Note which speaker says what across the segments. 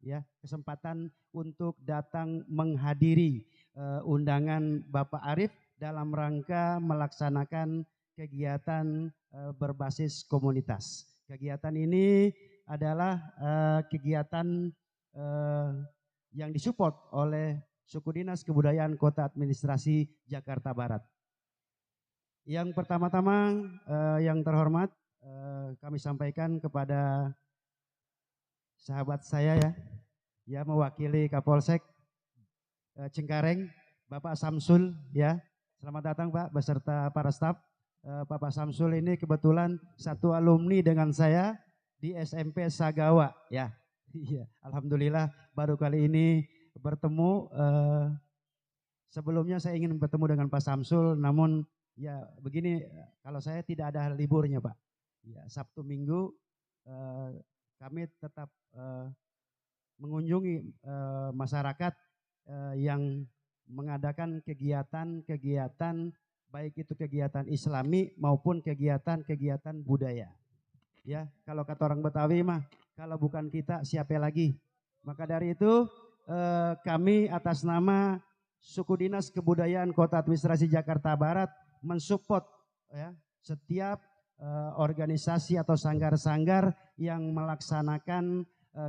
Speaker 1: ya kesempatan untuk datang menghadiri undangan Bapak Arief dalam rangka melaksanakan kegiatan berbasis komunitas. Kegiatan ini adalah kegiatan yang disupport oleh Suku Dinas Kebudayaan Kota Administrasi Jakarta Barat. Yang pertama-tama yang terhormat kami sampaikan kepada sahabat saya ya mewakili Kapolsek Cengkareng, Bapak Samsul ya. Selamat datang Pak beserta para staf. Bapak Samsul ini kebetulan satu alumni dengan saya di SMP Sagawa ya. Iya, alhamdulillah baru kali ini bertemu. Sebelumnya saya ingin bertemu dengan Pak Samsul, namun ya begini, kalau saya tidak ada liburnya Pak. Ya, Sabtu Minggu kami tetap mengunjungi masyarakat yang mengadakan kegiatan-kegiatan baik itu kegiatan Islami maupun kegiatan-kegiatan budaya. Ya, kalau kata orang Betawi mah kalau bukan kita siapa lagi. Maka dari itu kami atas nama Suku Dinas Kebudayaan Kota Administrasi Jakarta Barat mensupport ya setiap organisasi atau sanggar-sanggar yang melaksanakan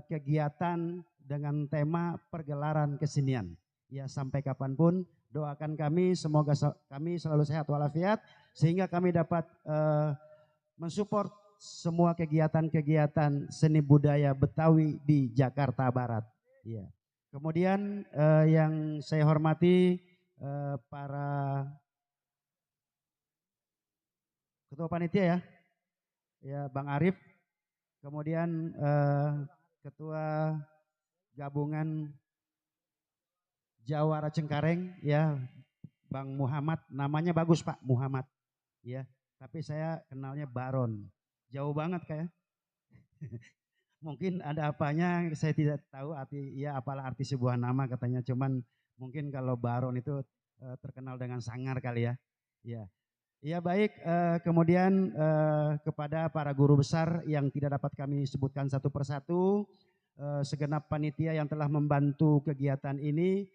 Speaker 1: kegiatan dengan tema pergelaran kesenian. Ya sampai kapanpun doakan kami semoga kami selalu sehat walafiat sehingga kami dapat mensupport semua kegiatan-kegiatan seni budaya Betawi di Jakarta Barat. Ya. Kemudian yang saya hormati para ketua panitia ya Bang Arief, kemudian ketua gabungan Jawara Cengkareng ya Bang Muhammad, namanya bagus Pak Muhammad ya, tapi saya kenalnya Baron, jauh banget kayak. Mungkin ada apanya saya tidak tahu arti ya apalah arti sebuah nama katanya, cuman mungkin kalau Baron itu terkenal dengan sangar kali ya. Ya. Ya baik, kemudian kepada para guru besar yang tidak dapat kami sebutkan satu persatu, segenap panitia yang telah membantu kegiatan ini,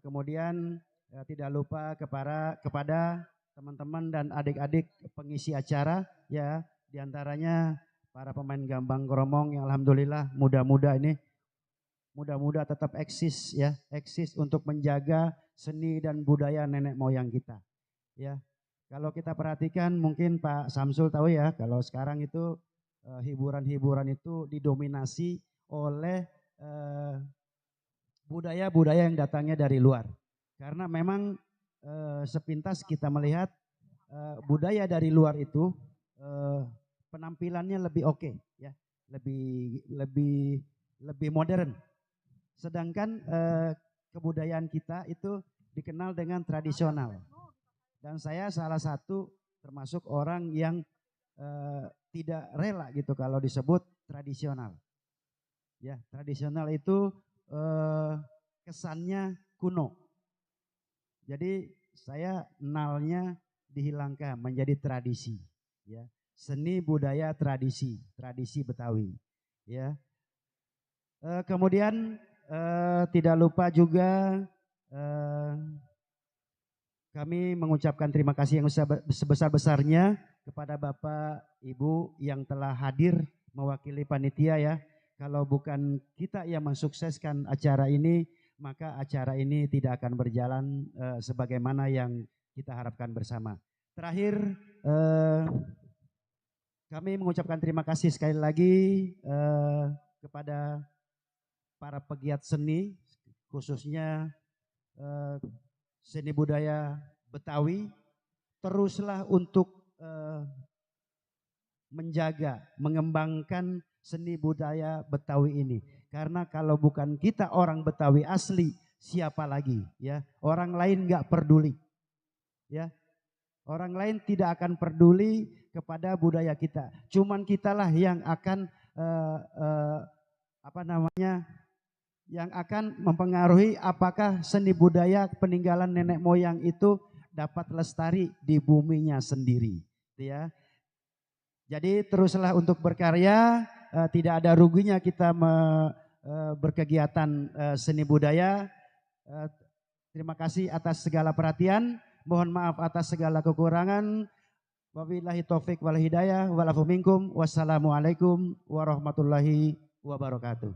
Speaker 1: kemudian tidak lupa kepada teman-teman dan adik-adik pengisi acara ya, diantaranya para pemain gambang kromong yang alhamdulillah muda-muda ini muda-muda tetap eksis ya, eksis untuk menjaga seni dan budaya nenek moyang kita ya. Kalau kita perhatikan mungkin Pak Samsul tahu ya, kalau sekarang itu hiburan-hiburan itu didominasi oleh budaya-budaya yang datangnya dari luar. Karena memang sepintas kita melihat budaya dari luar itu penampilannya lebih oke ya, lebih modern. Sedangkan kebudayaan kita itu dikenal dengan tradisional. Dan saya salah satu termasuk orang yang tidak rela gitu kalau disebut tradisional. Ya, tradisional itu kesannya kuno. Jadi saya nalnya dihilangkan menjadi tradisi. Ya, seni budaya tradisi Betawi. Ya, kemudian tidak lupa juga kami mengucapkan terima kasih yang sebesar-besarnya kepada Bapak Ibu yang telah hadir mewakili panitia ya. Kalau bukan kita yang mensukseskan acara ini, maka acara ini tidak akan berjalan sebagaimana yang kita harapkan bersama. Terakhir, kami mengucapkan terima kasih sekali lagi kepada para pegiat seni, khususnya seni budaya Betawi, teruslah untuk menjaga, mengembangkan seni budaya Betawi ini. Karena kalau bukan kita orang Betawi asli, siapa lagi? Ya, orang lain nggak peduli. Ya, orang lain tidak akan peduli kepada budaya kita. Cuman kitalah yang akan yang akan mempengaruhi apakah seni budaya peninggalan nenek moyang itu dapat lestari di buminya sendiri, ya. Jadi teruslah untuk berkarya, tidak ada ruginya kita berkegiatan seni budaya. Eh, Terima kasih atas segala perhatian. Mohon maaf atas segala kekurangan. Wabillahi taufik wal hidayah walafu minkum. Wassalamualaikum warahmatullahi wabarakatuh.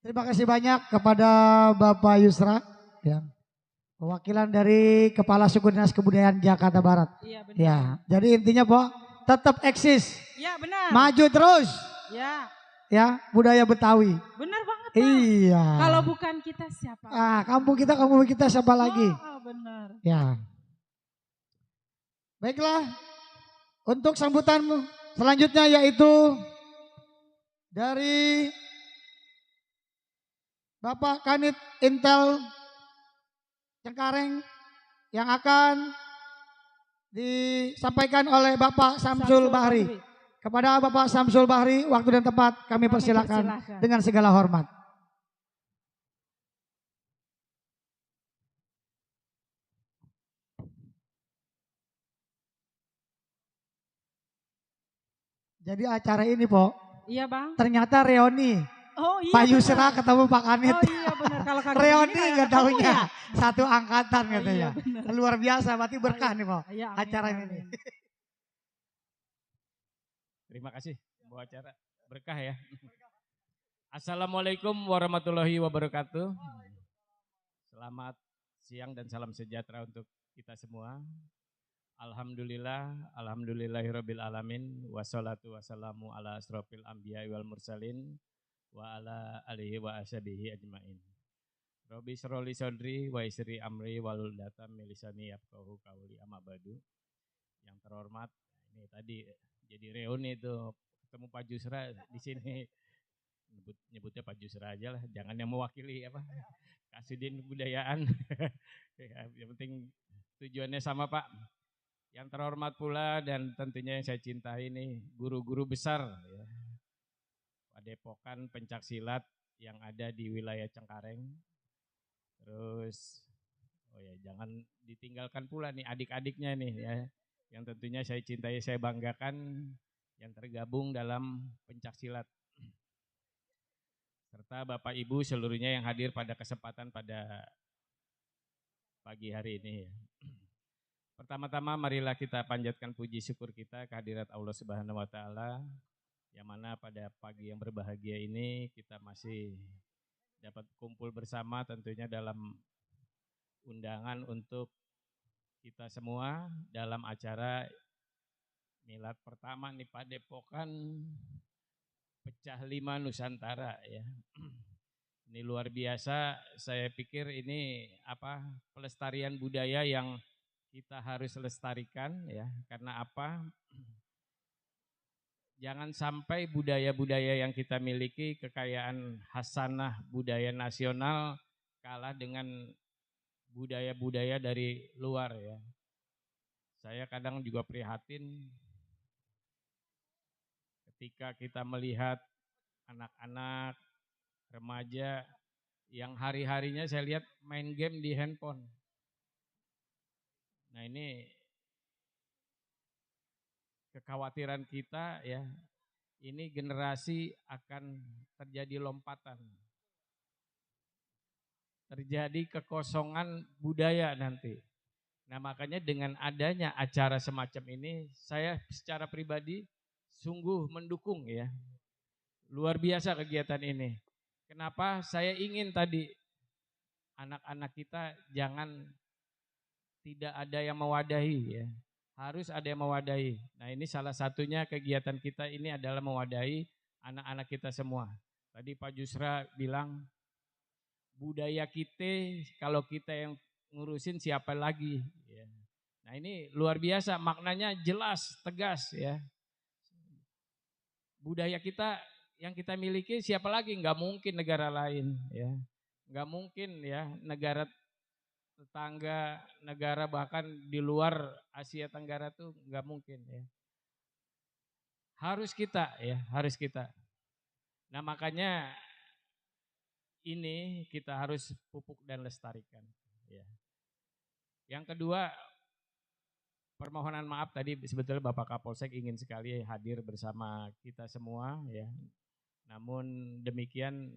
Speaker 2: Terima kasih banyak kepada Bapak Yusra, ya, perwakilan dari Kepala Suku Dinas Kebudayaan Jakarta Barat.
Speaker 3: Iya benar.
Speaker 2: Ya, jadi intinya Pak, tetap eksis.
Speaker 3: Iya benar.
Speaker 2: Maju terus.
Speaker 3: Ya.
Speaker 2: Ya, budaya Betawi.
Speaker 3: Benar banget Pak.
Speaker 2: Iya.
Speaker 3: Kalau bukan kita siapa?
Speaker 2: Kampung kita siapa lagi?
Speaker 3: Oh, benar.
Speaker 2: Ya. Baiklah, untuk sambutan selanjutnya yaitu dari Bapak Kanit Intel Cengkareng yang akan disampaikan oleh Bapak Samsul Bahri. Kepada Bapak Samsul Bahri, waktu dan tempat kami persilakan dengan segala hormat. Jadi acara ini, Pok.
Speaker 3: Iya, Bang.
Speaker 2: Ternyata reuni.
Speaker 3: Oh iya.
Speaker 2: Pak Yusra ketemu Pak Kanit.
Speaker 3: Oh iya benar. Kalau
Speaker 2: reuni nggak tahunya
Speaker 3: ya?
Speaker 2: satu angkatan katanya.
Speaker 3: Iya,
Speaker 2: luar biasa, berarti berkah nih, Pok.
Speaker 3: Iya,
Speaker 2: acara ini.
Speaker 4: Terima kasih buat acara berkah ya. Assalamualaikum warahmatullahi wabarakatuh. Selamat siang dan salam sejahtera untuk kita semua. Alhamdulillah, alhamdulillahirabbil alamin, wassalatu wassalamu ala asrofil anbiya wal mursalin wa ala alihi wa ashabihi ajmain. Rabbi shroli sadri wa yassir amri walul datam milisani yafqahu qauli amma ba'du. Yang terhormat, ini tadi jadi reuni itu ketemu Pak Yusra di sini. Nyebutnya Pak Yusra aja lah, jangan yang mewakili apa Kasudin Kebudayaan. Yang penting tujuannya sama Pak. Yang terhormat pula dan tentunya yang saya cintai ini guru-guru besar ya, Padepokan Pencaksilat yang ada di wilayah Cengkareng. Terus jangan ditinggalkan pula nih adik-adiknya nih ya, yang tentunya saya cintai, saya banggakan, yang tergabung dalam pencaksilat. Serta Bapak Ibu seluruhnya yang hadir pada kesempatan pada pagi hari ini. Pertama-tama marilah kita panjatkan puji syukur kita kehadirat Allah Subhanahu wa taala, yang mana pada pagi yang berbahagia ini kita masih dapat kumpul bersama tentunya dalam undangan untuk kita semua dalam acara milad pertama nih Padepokan Pecah 5 Nusantara ya. Ini luar biasa, saya pikir ini pelestarian budaya yang kita harus lestarikan ya. Karena apa? Jangan sampai budaya-budaya yang kita miliki, kekayaan hasanah budaya nasional kalah dengan budaya-budaya dari luar ya. Saya kadang juga prihatin ketika kita melihat anak-anak, remaja yang hari-harinya saya lihat main game di handphone. Nah ini kekhawatiran kita ya, ini generasi akan terjadi lompatan. Terjadi kekosongan budaya nanti. Nah makanya dengan adanya acara semacam ini, saya secara pribadi sungguh mendukung ya. Luar biasa kegiatan ini. Kenapa? Saya ingin tadi anak-anak kita jangan tidak ada yang mewadahi ya. Harus ada yang mewadahi. Nah ini salah satunya kegiatan kita ini adalah mewadahi anak-anak kita semua. Tadi Pak Yusra bilang, budaya kita kalau kita yang ngurusin siapa lagi ya. Nah ini luar biasa, maknanya jelas, tegas ya. Budaya kita yang kita miliki siapa lagi, nggak mungkin negara lain ya. Nggak mungkin ya negara tetangga, negara bahkan di luar Asia Tenggara tuh nggak mungkin ya. Harus kita ya, harus kita. Nah makanya ini kita harus pupuk dan lestarikan. Ya. Yang kedua, permohonan maaf tadi sebetulnya Bapak Kapolsek ingin sekali hadir bersama kita semua ya. Namun demikian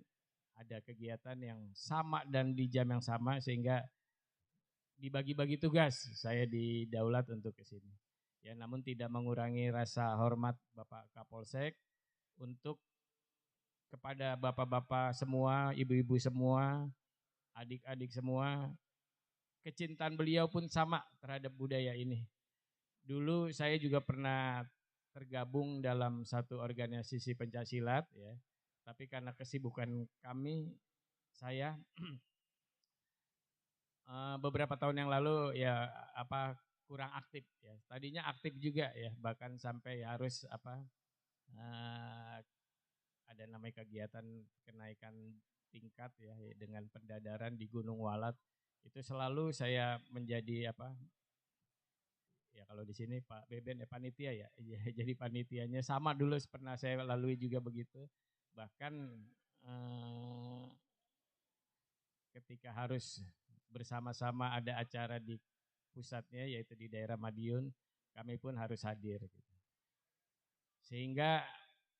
Speaker 4: ada kegiatan yang sama dan di jam yang sama sehingga dibagi-bagi tugas saya didaulat untuk ke sini. Ya, namun tidak mengurangi rasa hormat Bapak Kapolsek untuk kepada bapak-bapak semua, ibu-ibu semua, adik-adik semua, kecintaan beliau pun sama terhadap budaya ini. Dulu saya juga pernah tergabung dalam satu organisasi pencaksilat ya. Tapi karena kesibukan kami, saya beberapa tahun yang lalu ya kurang aktif ya. Tadinya aktif juga ya, bahkan sampai harus ada namanya kegiatan kenaikan tingkat ya dengan pendadaran di Gunung Walat. Itu selalu saya menjadi ya kalau di sini Pak Beben panitia ya. Jadi panitianya sama dulu pernah saya lalui juga begitu. Bahkan ketika harus bersama-sama ada acara di pusatnya yaitu di daerah Madiun, kami pun harus hadir. Sehingga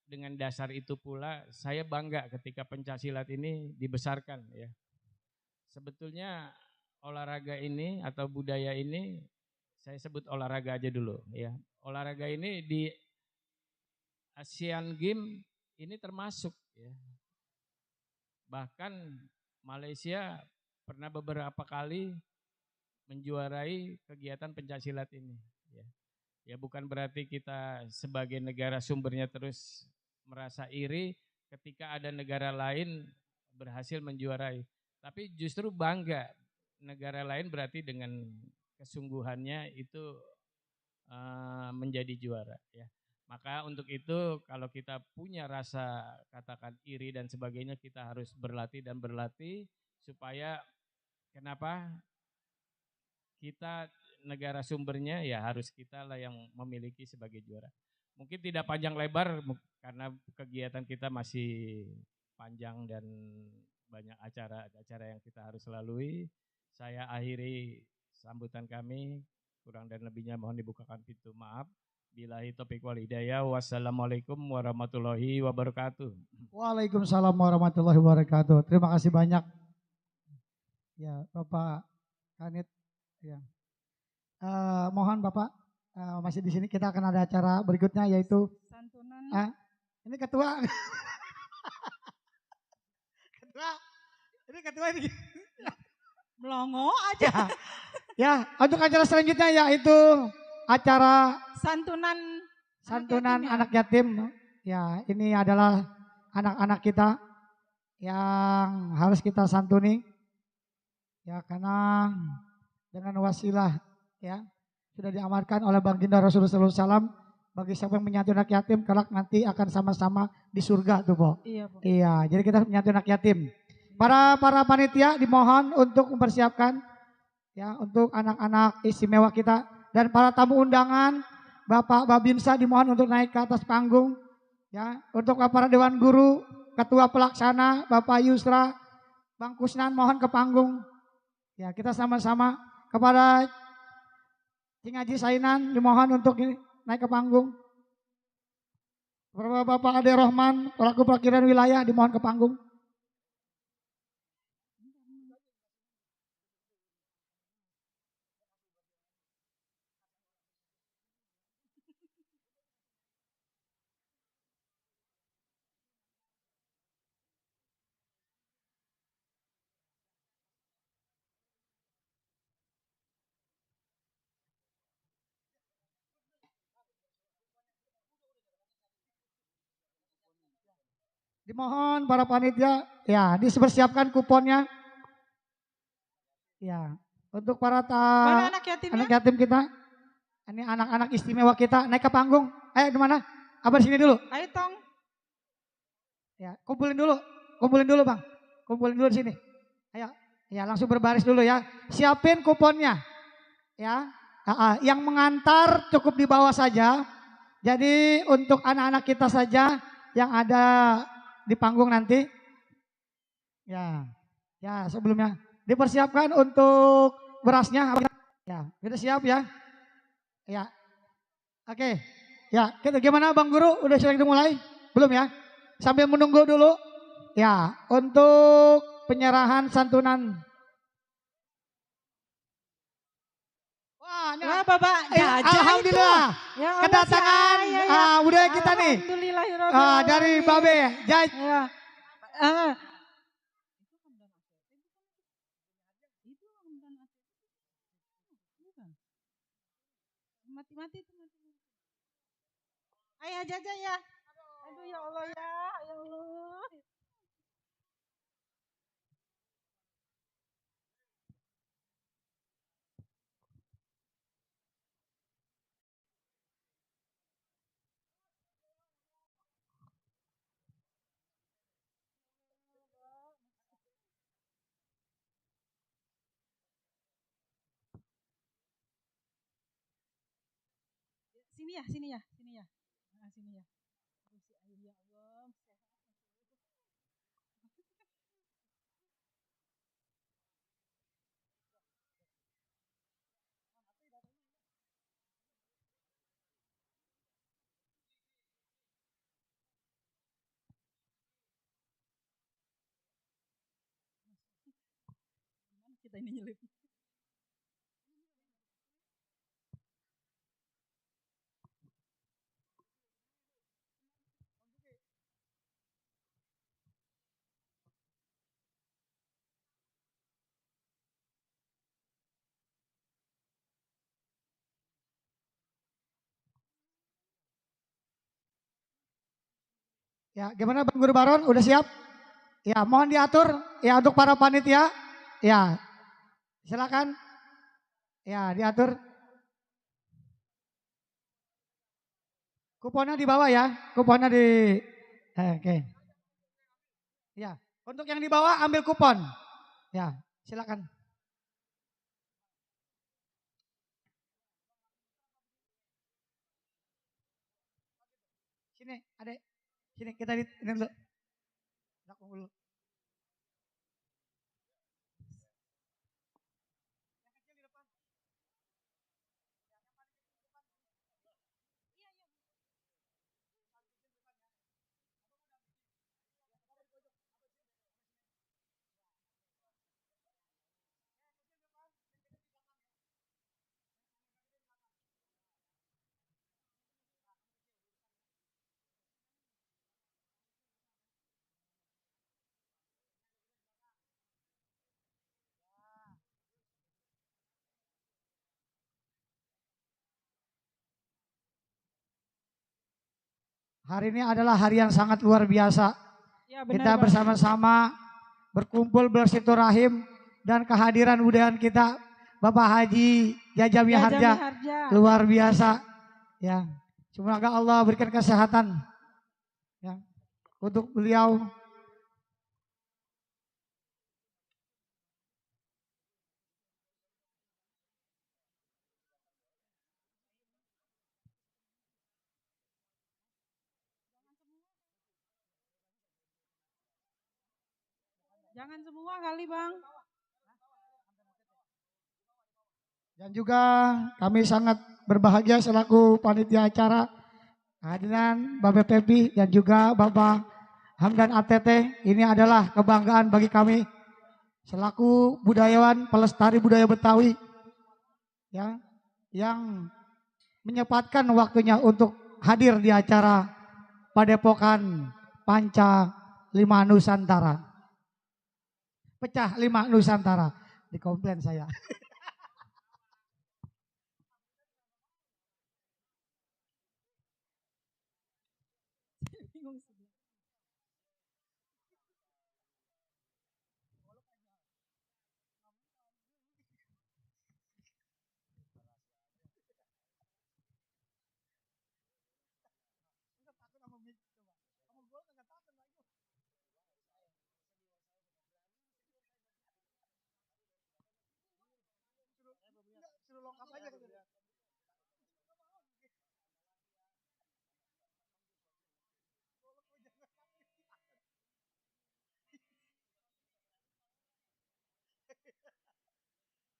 Speaker 4: dengan dasar itu pula saya bangga ketika pencaksilat ini dibesarkan ya. Sebetulnya olahraga ini atau budaya ini saya sebut olahraga aja dulu ya. Olahraga ini di Asian Games ini termasuk ya. Bahkan Malaysia pernah beberapa kali menjuarai kegiatan pencaksilat ini ya. Ya bukan berarti kita sebagai negara sumbernya terus merasa iri ketika ada negara lain berhasil menjuarai. Tapi justru bangga negara lain berarti dengan kesungguhannya itu menjadi juara ya. Maka untuk itu kalau kita punya rasa katakan iri dan sebagainya kita harus berlatih dan berlatih supaya kenapa kita negara sumbernya ya harus kita lah yang memiliki sebagai juara. Mungkin tidak panjang lebar karena kegiatan kita masih panjang dan banyak acara-acara yang kita harus lalui. Saya akhiri sambutan kami, kurang dan lebihnya mohon dibukakan pintu maaf. Billahi taufiq wal hidayah. Wassalamualaikum warahmatullahi wabarakatuh.
Speaker 2: Waalaikumsalam warahmatullahi wabarakatuh. Terima kasih banyak ya Bapak Kanit ya. Mohon Bapak masih di sini, kita akan ada acara berikutnya yaitu
Speaker 3: santunan.
Speaker 2: Ini ketua. Ketua ini.
Speaker 3: Melongo aja.
Speaker 2: Ya, untuk acara selanjutnya yaitu acara santunan anak yatim. Ya, ini adalah anak-anak kita yang harus kita santuni. Ya, karena dengan wasilah ya sudah diamarkan oleh baginda Rasulullah SAW bagi siapa yang menyantuni anak yatim kelak nanti akan sama-sama di surga tuh, Bo.
Speaker 3: Iya, Bu.
Speaker 2: Iya, jadi kita menyantuni anak yatim. Para panitia dimohon untuk mempersiapkan ya untuk anak-anak istimewa kita dan para tamu undangan Bapak Babinsa dimohon untuk naik ke atas panggung ya. Untuk para dewan guru, ketua pelaksana Bapak Yusra, Bang Kusnan mohon ke panggung. Ya, kita sama-sama kepada Cing Haji Sainan dimohon untuk naik ke panggung. Bapak Ade Rohman, pelaku parkiran wilayah dimohon ke panggung. Dimohon para panitia ya dipersiapkan kuponnya. Ya, untuk para
Speaker 3: Mana anak yatimnya?
Speaker 2: anak yatim kita. Ini anak-anak istimewa kita naik ke panggung. Ayo di mana? Abang sini dulu.
Speaker 3: Ayo Tong.
Speaker 2: Ya, kumpulin dulu Bang. Kumpulin dulu di sini. Ayo, ya langsung berbaris dulu ya. Siapin kuponnya. Ya, yang mengantar cukup di bawah saja. Jadi untuk anak-anak kita saja yang ada di panggung nanti. Ya, ya sebelumnya dipersiapkan untuk berasnya. Ya, kita siap ya. Ya, oke. Ya, kita gimana Bang Guru? Udah silakan dimulai? Belum ya? Sambil menunggu dulu. Ya, untuk penyerahan santunan. Wah,
Speaker 3: Wah, Bapak Jaja
Speaker 2: alhamdulillah.
Speaker 3: itu. Ya Allah,
Speaker 2: Kedatangan
Speaker 3: saya, ya.
Speaker 2: budaya kita nih. Dari Babe.
Speaker 3: Ya. Ah. Mati-mati itu mati. Ayah Jaja ya. Aduh ya Allah ya, ya Allah. Sini ya, sini ya, sini ya. Nah, sini ya. Ya Allah. Gimana kita ini nyelip?
Speaker 2: Ya, gimana Bang Guru Baron? Udah siap? Ya, mohon diatur ya untuk para panitia. Ya, silakan. Ya, diatur. Kuponnya di bawah ya. Kuponnya di oke. Ya, untuk yang di bawah ambil kupon. Ya, silakan. Sini, Adek. Sini kita di ini dulu. Belakang dulu. Hari ini adalah hari yang sangat luar biasa.
Speaker 3: Ya, benar,
Speaker 2: Kita
Speaker 3: Bang.
Speaker 2: bersama-sama berkumpul bersilaturahim dan kehadiran budaya kita Bapak Haji Jaja Miharja luar biasa. Ya, semoga Allah berikan kesehatan ya untuk beliau.
Speaker 3: Jangan semua kali Bang.
Speaker 2: Dan juga kami sangat berbahagia selaku panitia acara kehadiran Bapak Pepi dan juga Bapak Hamdan ATT. Ini adalah kebanggaan bagi kami selaku budayawan pelestari budaya Betawi ya, yang menyempatkan waktunya untuk hadir di acara Padepokan Panca Lima Nusantara. Pecah Lima Nusantara. Dikomplain saya.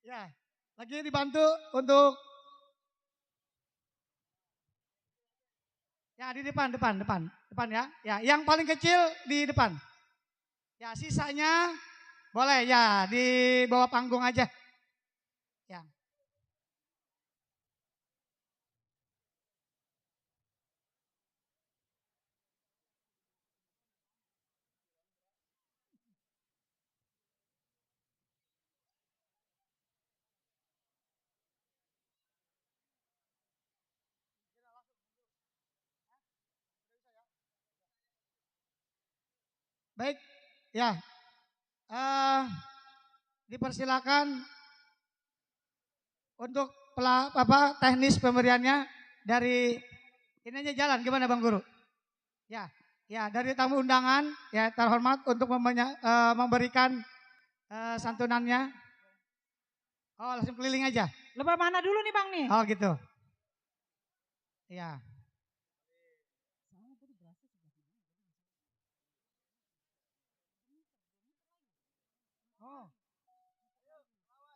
Speaker 2: Ya, lagi dibantu untuk Ya di depan ya. Ya, yang paling kecil di depan. Ya, sisanya boleh ya di bawah panggung aja. Ya. Baik, ya. eh Dipersilakan untuk teknis pemberiannya dari ini aja jalan gimana Bang Guru? Ya, ya dari tamu undangan ya terhormat untuk memberikan santunannya. Oh langsung keliling aja.
Speaker 3: Lomba mana dulu nih Bang nih?
Speaker 2: Oh gitu. Ya. Oh.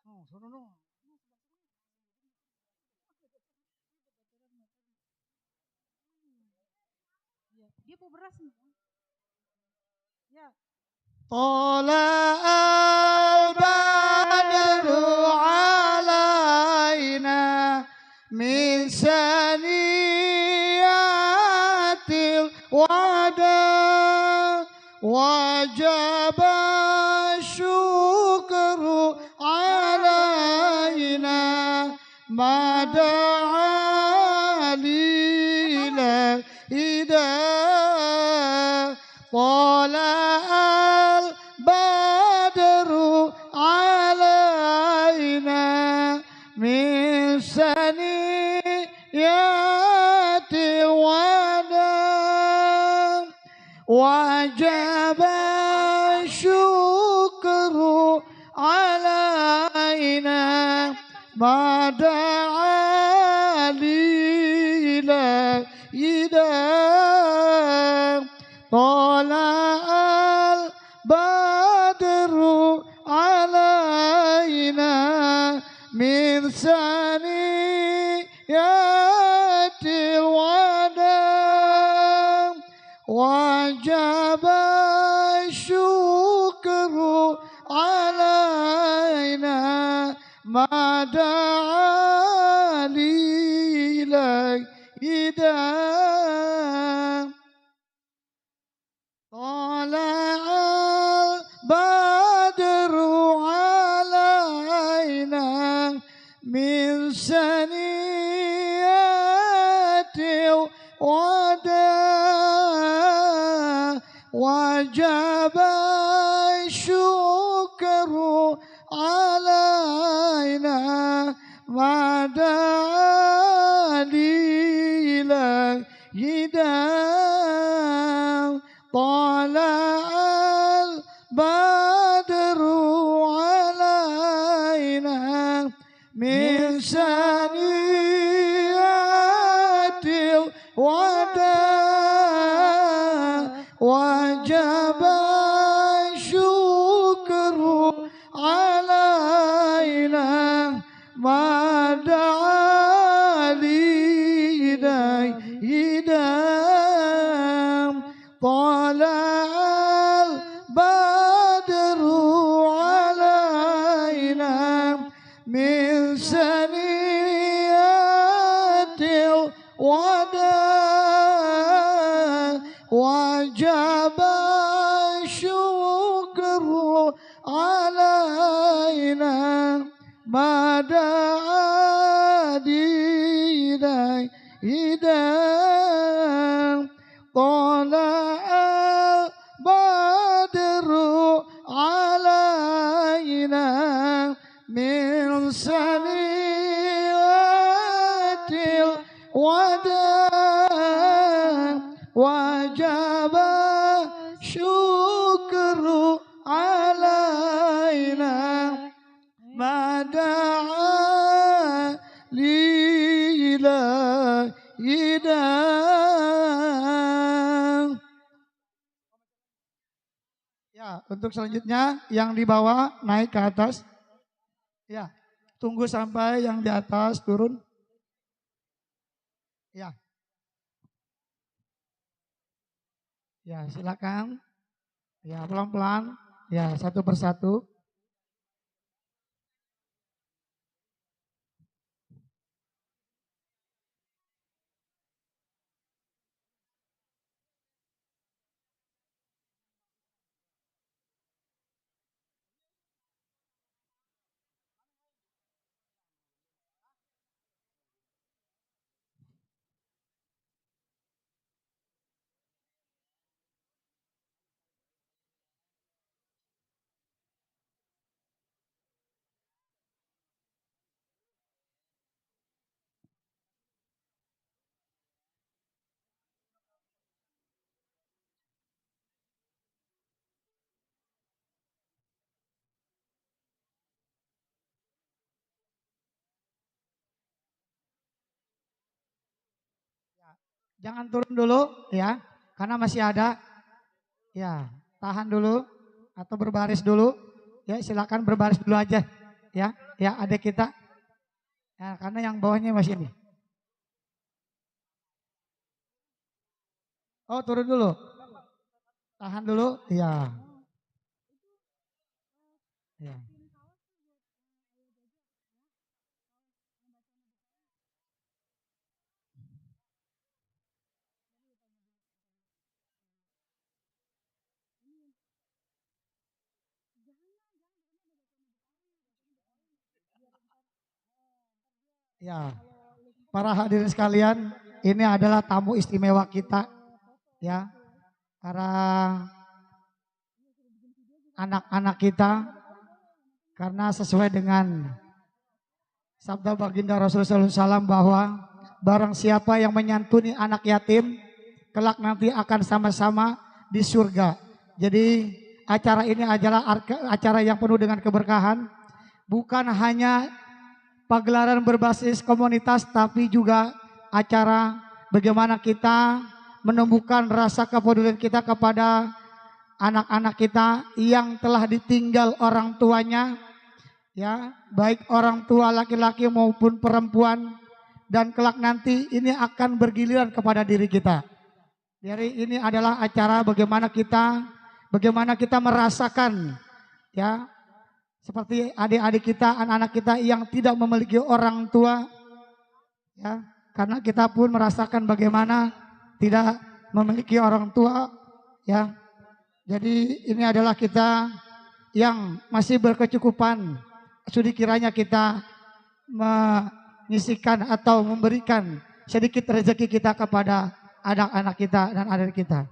Speaker 2: Oh, sono no.
Speaker 3: Dia mau beras nih. Ya.
Speaker 2: طلع البدر علينا من ثنيات الوداع وجب الشكر علينا ما دعا للإله طلع البدر علينا من ثنيات الوداع وجب الشكر علينا ما دعا لله طلع البدر علينا من ثنيات الوداع وجب الشكر علينا ما دعا لله طلع البدر علينا من ثنيات الوداع وجب الشكر علينا ما دعا لله طلع البدر علينا من ثنيات الوداع وجب الشكر علينا ما دعا لله طلع البدر علينا من ثنيات الوداع وجب الشكر علينا ما دعا لله طلع البدر علينا من ثنيات الوداع وجب الشكر علينا ما دعا لله Ya, untuk selanjutnya yang di bawah naik ke atas. Ya, tunggu sampai yang di atas turun. Ya. Ya, silakan. Ya, pelan-pelan. Ya, satu persatu. Jangan turun dulu ya, karena masih ada. Ya, tahan dulu atau berbaris dulu. Ya, silakan berbaris dulu aja. Ya, ya adik kita. Ya, karena yang bawahnya masih ini. Oh, turun dulu. Tahan dulu. Ya. Ya. Ya. Para hadirin sekalian, ini adalah tamu istimewa kita ya. Para anak-anak kita karena sesuai dengan sabda baginda Rasulullah SAW bahwa barang siapa yang menyantuni anak yatim kelak nanti akan sama-sama di surga. Jadi acara ini adalah acara yang penuh dengan keberkahan, bukan hanya pagelaran berbasis komunitas tapi juga acara bagaimana kita menumbuhkan rasa kepedulian kita kepada anak-anak kita yang telah ditinggal orang tuanya, ya, baik orang tua laki-laki maupun perempuan, dan kelak nanti ini akan bergiliran kepada diri kita. Jadi ini adalah acara bagaimana kita merasakan ya seperti adik-adik kita, anak-anak kita yang tidak memiliki orang tua ya, karena kita pun merasakan bagaimana tidak memiliki orang tua ya. Jadi ini adalah kita yang masih berkecukupan, sudah kiranya kita menyisikan atau memberikan sedikit rezeki kita kepada anak-anak kita dan adik kita.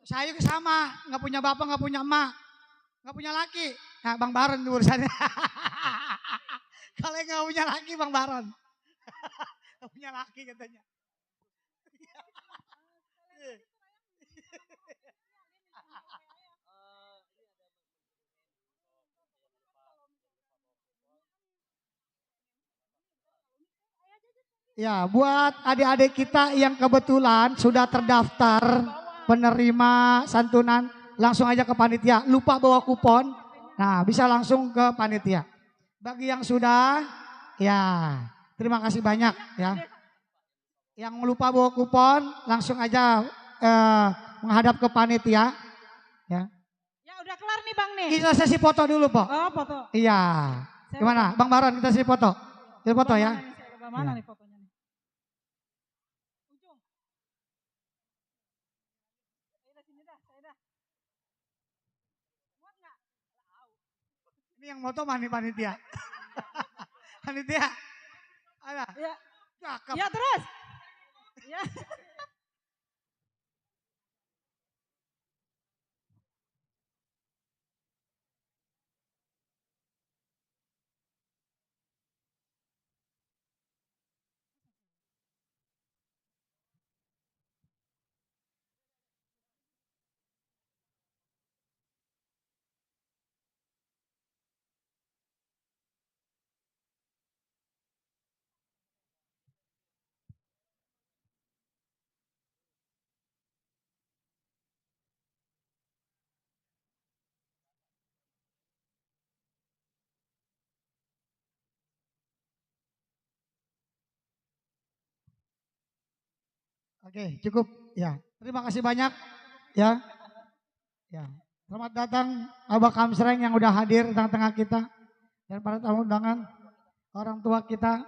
Speaker 2: Saya sama, nggak punya bapak, nggak punya emak, nggak punya laki. Nah, Bang Baron tuh urusannya. Kalau nggak punya laki, Bang Baron. Punya laki katanya. Ya, buat adik-adik kita yang kebetulan sudah terdaftar penerima santunan, langsung aja ke panitia. Lupa bawa kupon, nah bisa langsung ke panitia. Bagi yang sudah, ya terima kasih banyak ya. Yang lupa bawa kupon, langsung aja menghadap ke panitia. Ya.
Speaker 3: Ya udah kelar nih Bang nih.
Speaker 2: Kita sesi foto dulu, Pak.
Speaker 3: Oh foto.
Speaker 2: Iya. Gimana, Bang Baron, kita sesi foto. Kita foto ya.
Speaker 3: Mana nih fotonya nih? Ujung. Saya sini dah, saya dah. Muat nggak?
Speaker 2: Ini yang foto mana nih panitia? Panitia. Ada.
Speaker 3: Ya.
Speaker 2: Cakep.
Speaker 3: Ya terus. Ya.
Speaker 2: Oke, cukup ya. Terima kasih banyak ya. Ya. Selamat datang Abah Kamsreng yang udah hadir di tengah-tengah kita dan para tamu undangan, orang tua kita.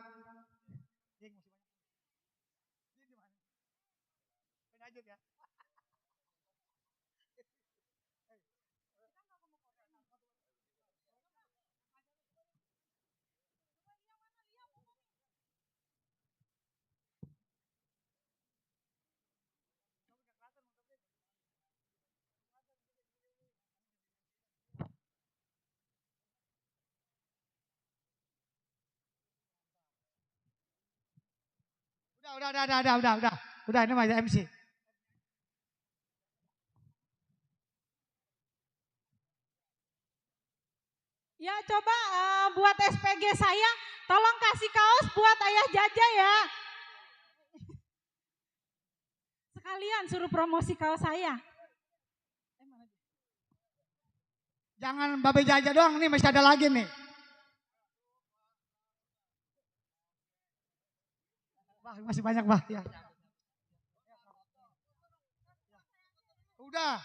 Speaker 2: Udah, ini mah MC.
Speaker 3: Ya coba buat SPG saya, tolong kasih kaos buat Ayah Jaja ya. Sekalian suruh promosi kaos saya.
Speaker 2: Jangan Babe Jaja doang nih, masih ada lagi nih. Bah, masih banyak bah ya. Udah,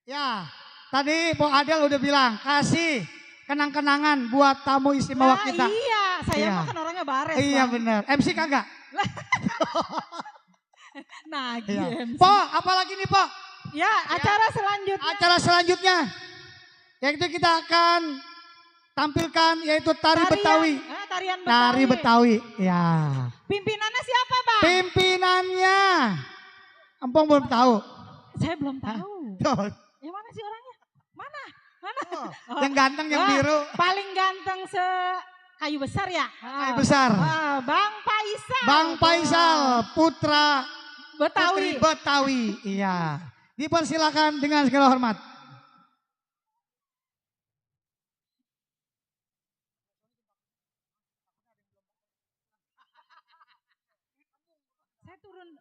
Speaker 2: ya. Tadi Pak Adel udah bilang kasih kenang-kenangan buat tamu istimewa
Speaker 3: Ya,
Speaker 2: kita.
Speaker 3: iya, saya
Speaker 2: Iya.
Speaker 3: mah kan orangnya bares.
Speaker 2: Iya
Speaker 3: Bang.
Speaker 2: benar. MC kagak?
Speaker 3: Nah,
Speaker 2: Iya.
Speaker 3: MC.
Speaker 2: Po, apalagi nih Po?
Speaker 3: Ya, acara selanjutnya.
Speaker 2: Acara selanjutnya yaitu kita akan tampilkan yaitu tari Betawi.
Speaker 3: Tarian Betawi.
Speaker 2: Tari Betawi. Ya.
Speaker 3: Pimpinannya siapa, Bang?
Speaker 2: Pimpinannya Empong belum tahu.
Speaker 3: Saya belum tahu.
Speaker 2: Tuh.
Speaker 3: Yang mana sih orangnya? Mana? Mana?
Speaker 2: Oh, yang ganteng, yang biru.
Speaker 3: Paling ganteng kayu besar ya?
Speaker 2: Kayu besar.
Speaker 3: Bang Faisal.
Speaker 2: Bang Faisal, putra
Speaker 3: Betawi.
Speaker 2: Putri Betawi. Iya. Dipersilakan dengan segala hormat.
Speaker 3: Saya turun.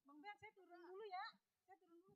Speaker 3: Bang Ben, saya turun dulu ya. Saya turun dulu.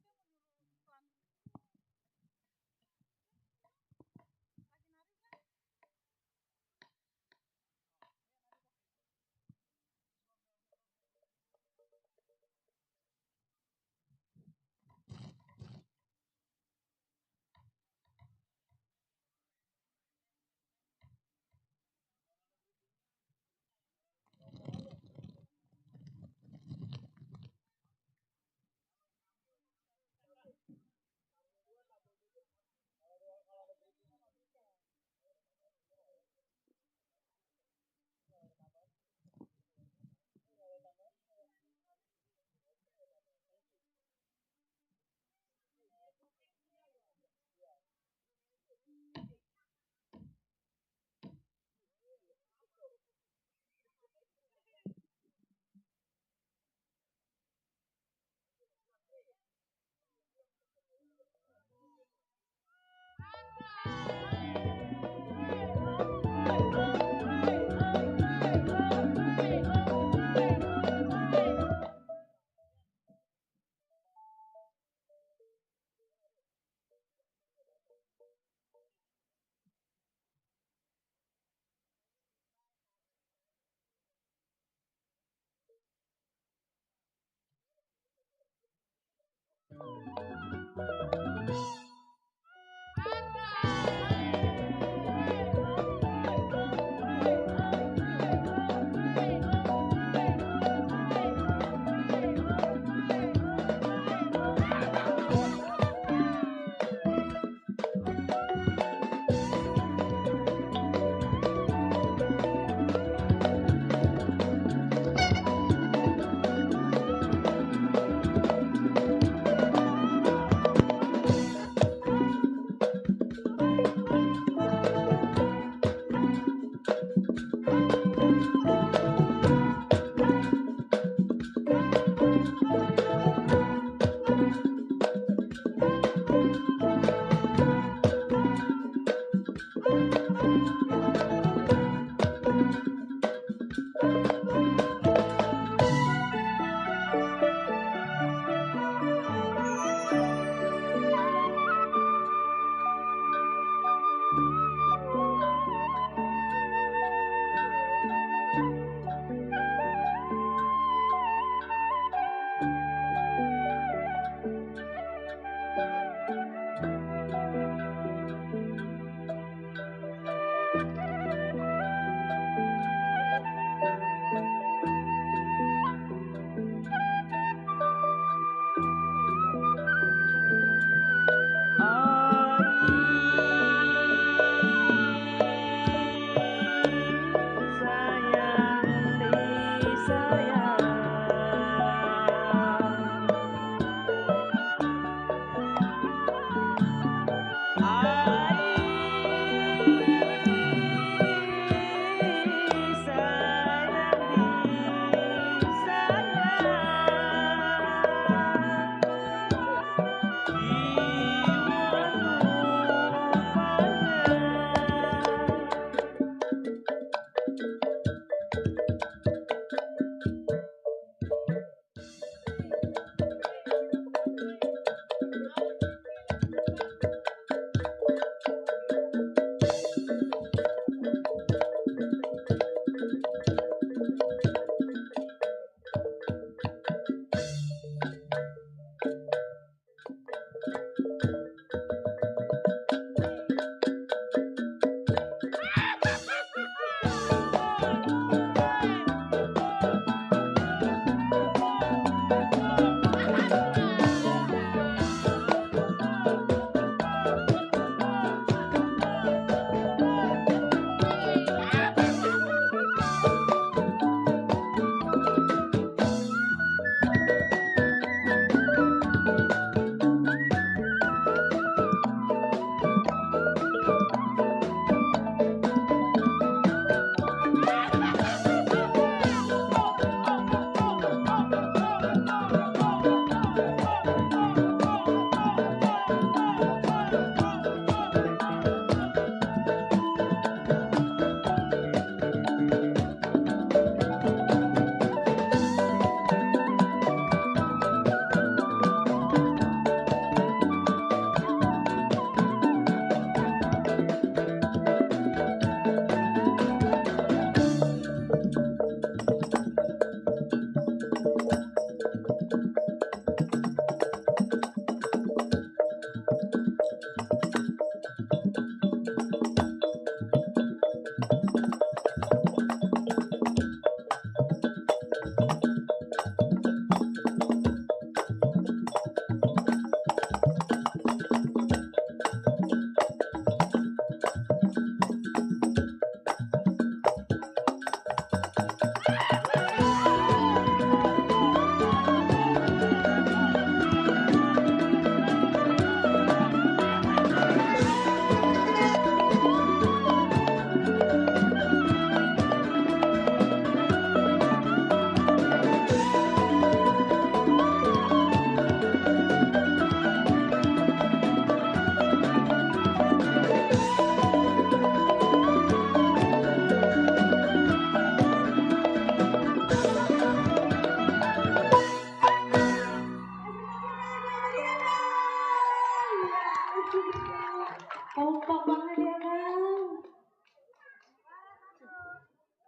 Speaker 5: Kompak banget ya bang.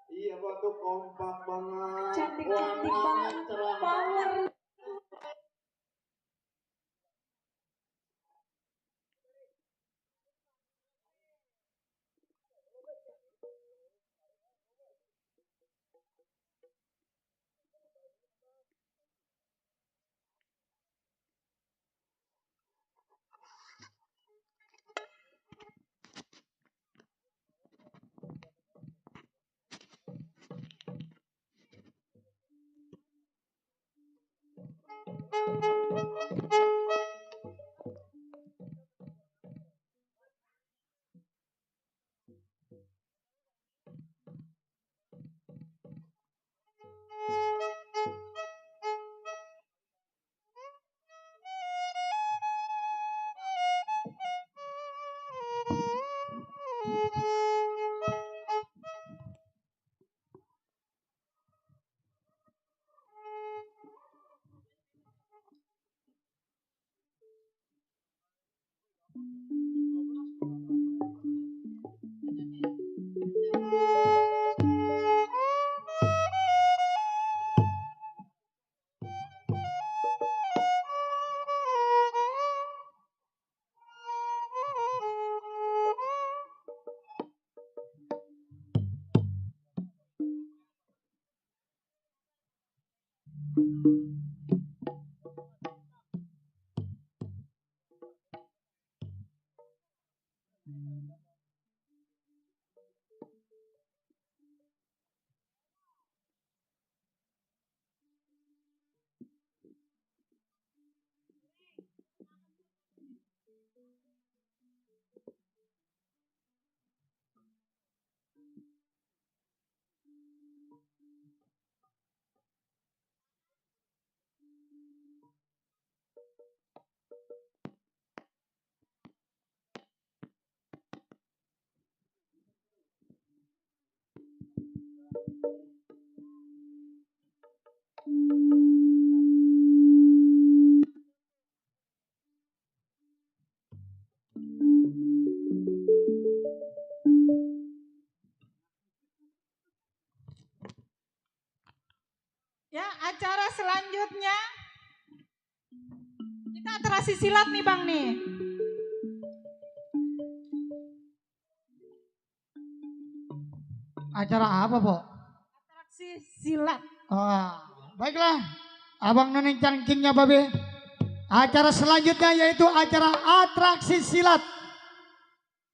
Speaker 6: Iya Pak tuh kompak banget.
Speaker 5: Cantik-cantik banget. Power.
Speaker 3: Ya, acara selanjutnya kita atraksi silat nih Bang nih.
Speaker 2: Acara apa, Po?
Speaker 3: Atraksi silat.
Speaker 2: Oh, baiklah. Abang Noneng cangkingnya Babe. Acara selanjutnya yaitu acara atraksi silat.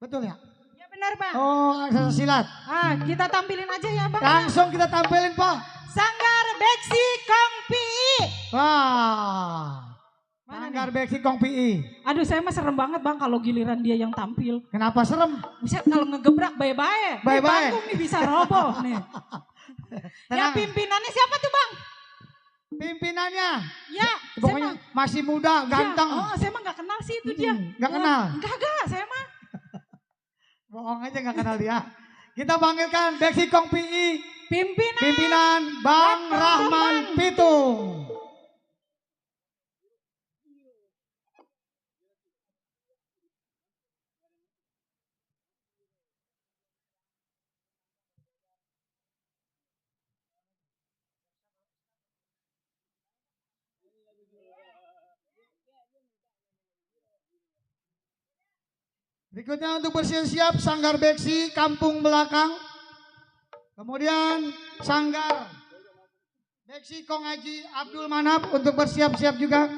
Speaker 2: Betul ya?
Speaker 3: Ya benar Bang.
Speaker 2: Oh, acara silat.
Speaker 3: Ah, kita tampilin aja ya Bang.
Speaker 2: Langsung kita tampilin, Pak.
Speaker 3: Sanggar Beksi Kong PI.
Speaker 2: Wah.
Speaker 3: Mana
Speaker 2: Sanggar
Speaker 3: nih?
Speaker 2: Beksi Kong PI.
Speaker 3: Aduh saya mah serem banget Bang kalau giliran dia yang tampil.
Speaker 2: Kenapa serem?
Speaker 3: Buset kalau ngegebrak bye-bye.
Speaker 2: Bye-bye.
Speaker 3: Panggung nih bisa roboh nih. Ya
Speaker 2: Tenang.
Speaker 3: pimpinannya siapa tuh Bang?
Speaker 2: Pimpinannya.
Speaker 3: Ya,
Speaker 2: Pokoknya masih muda, ganteng.
Speaker 3: Ya, oh, saya mah gak kenal sih itu dia.
Speaker 2: Nggak kenal?
Speaker 3: Enggak, saya mah.
Speaker 2: Bohong aja nggak kenal dia. Kita panggilkan Beksi Kong PI.
Speaker 3: Pimpinan.
Speaker 2: Pimpinan Bang Rahman Pitung. Berikutnya untuk bersiap-siap Sanggar Beksi Kampung Belakang. Kemudian Sanggar Beksi Kong Haji Abdul Manap untuk bersiap-siap juga.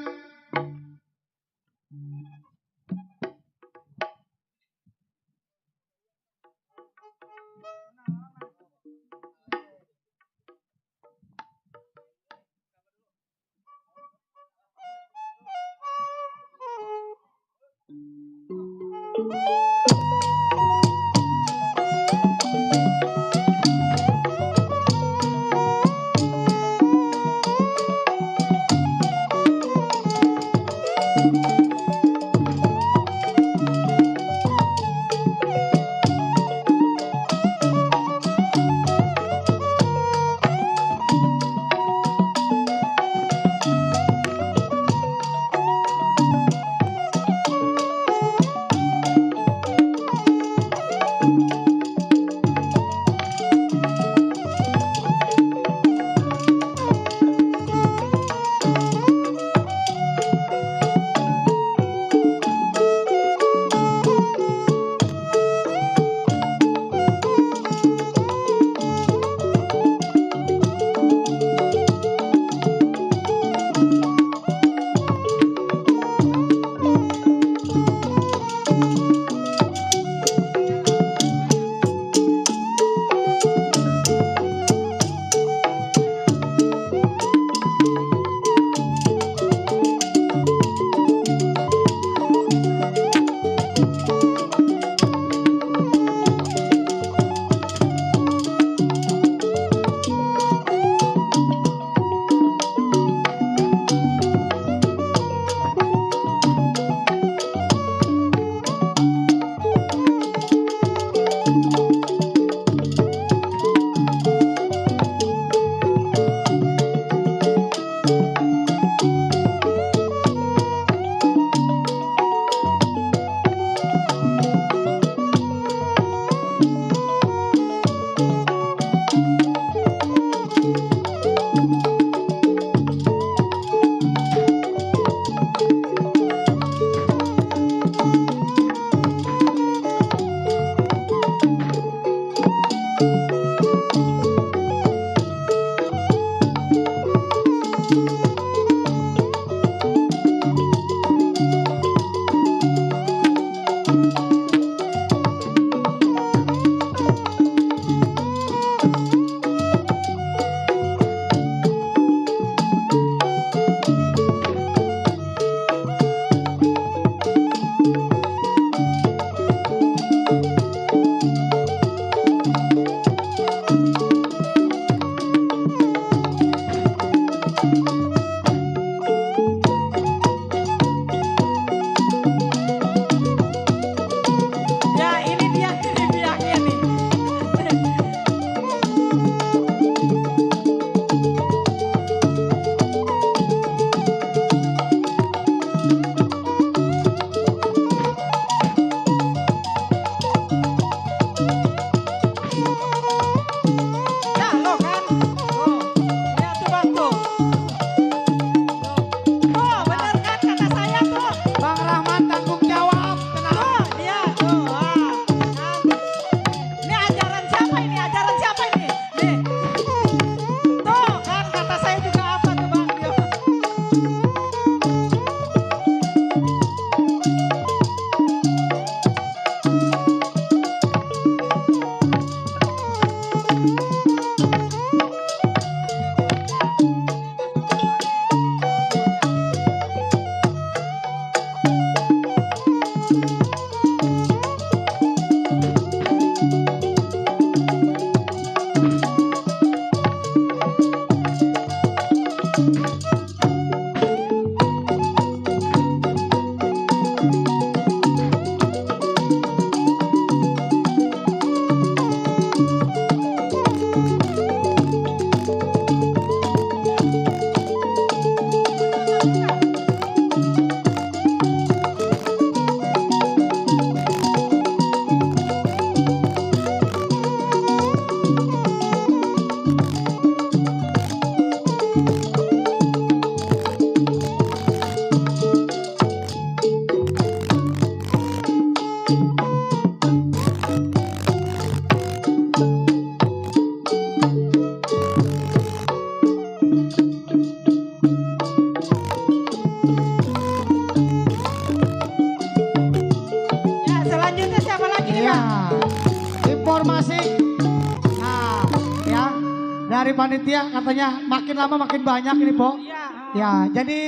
Speaker 2: panitia katanya makin lama makin banyak ini, Po.
Speaker 3: Iya.
Speaker 2: Ya, jadi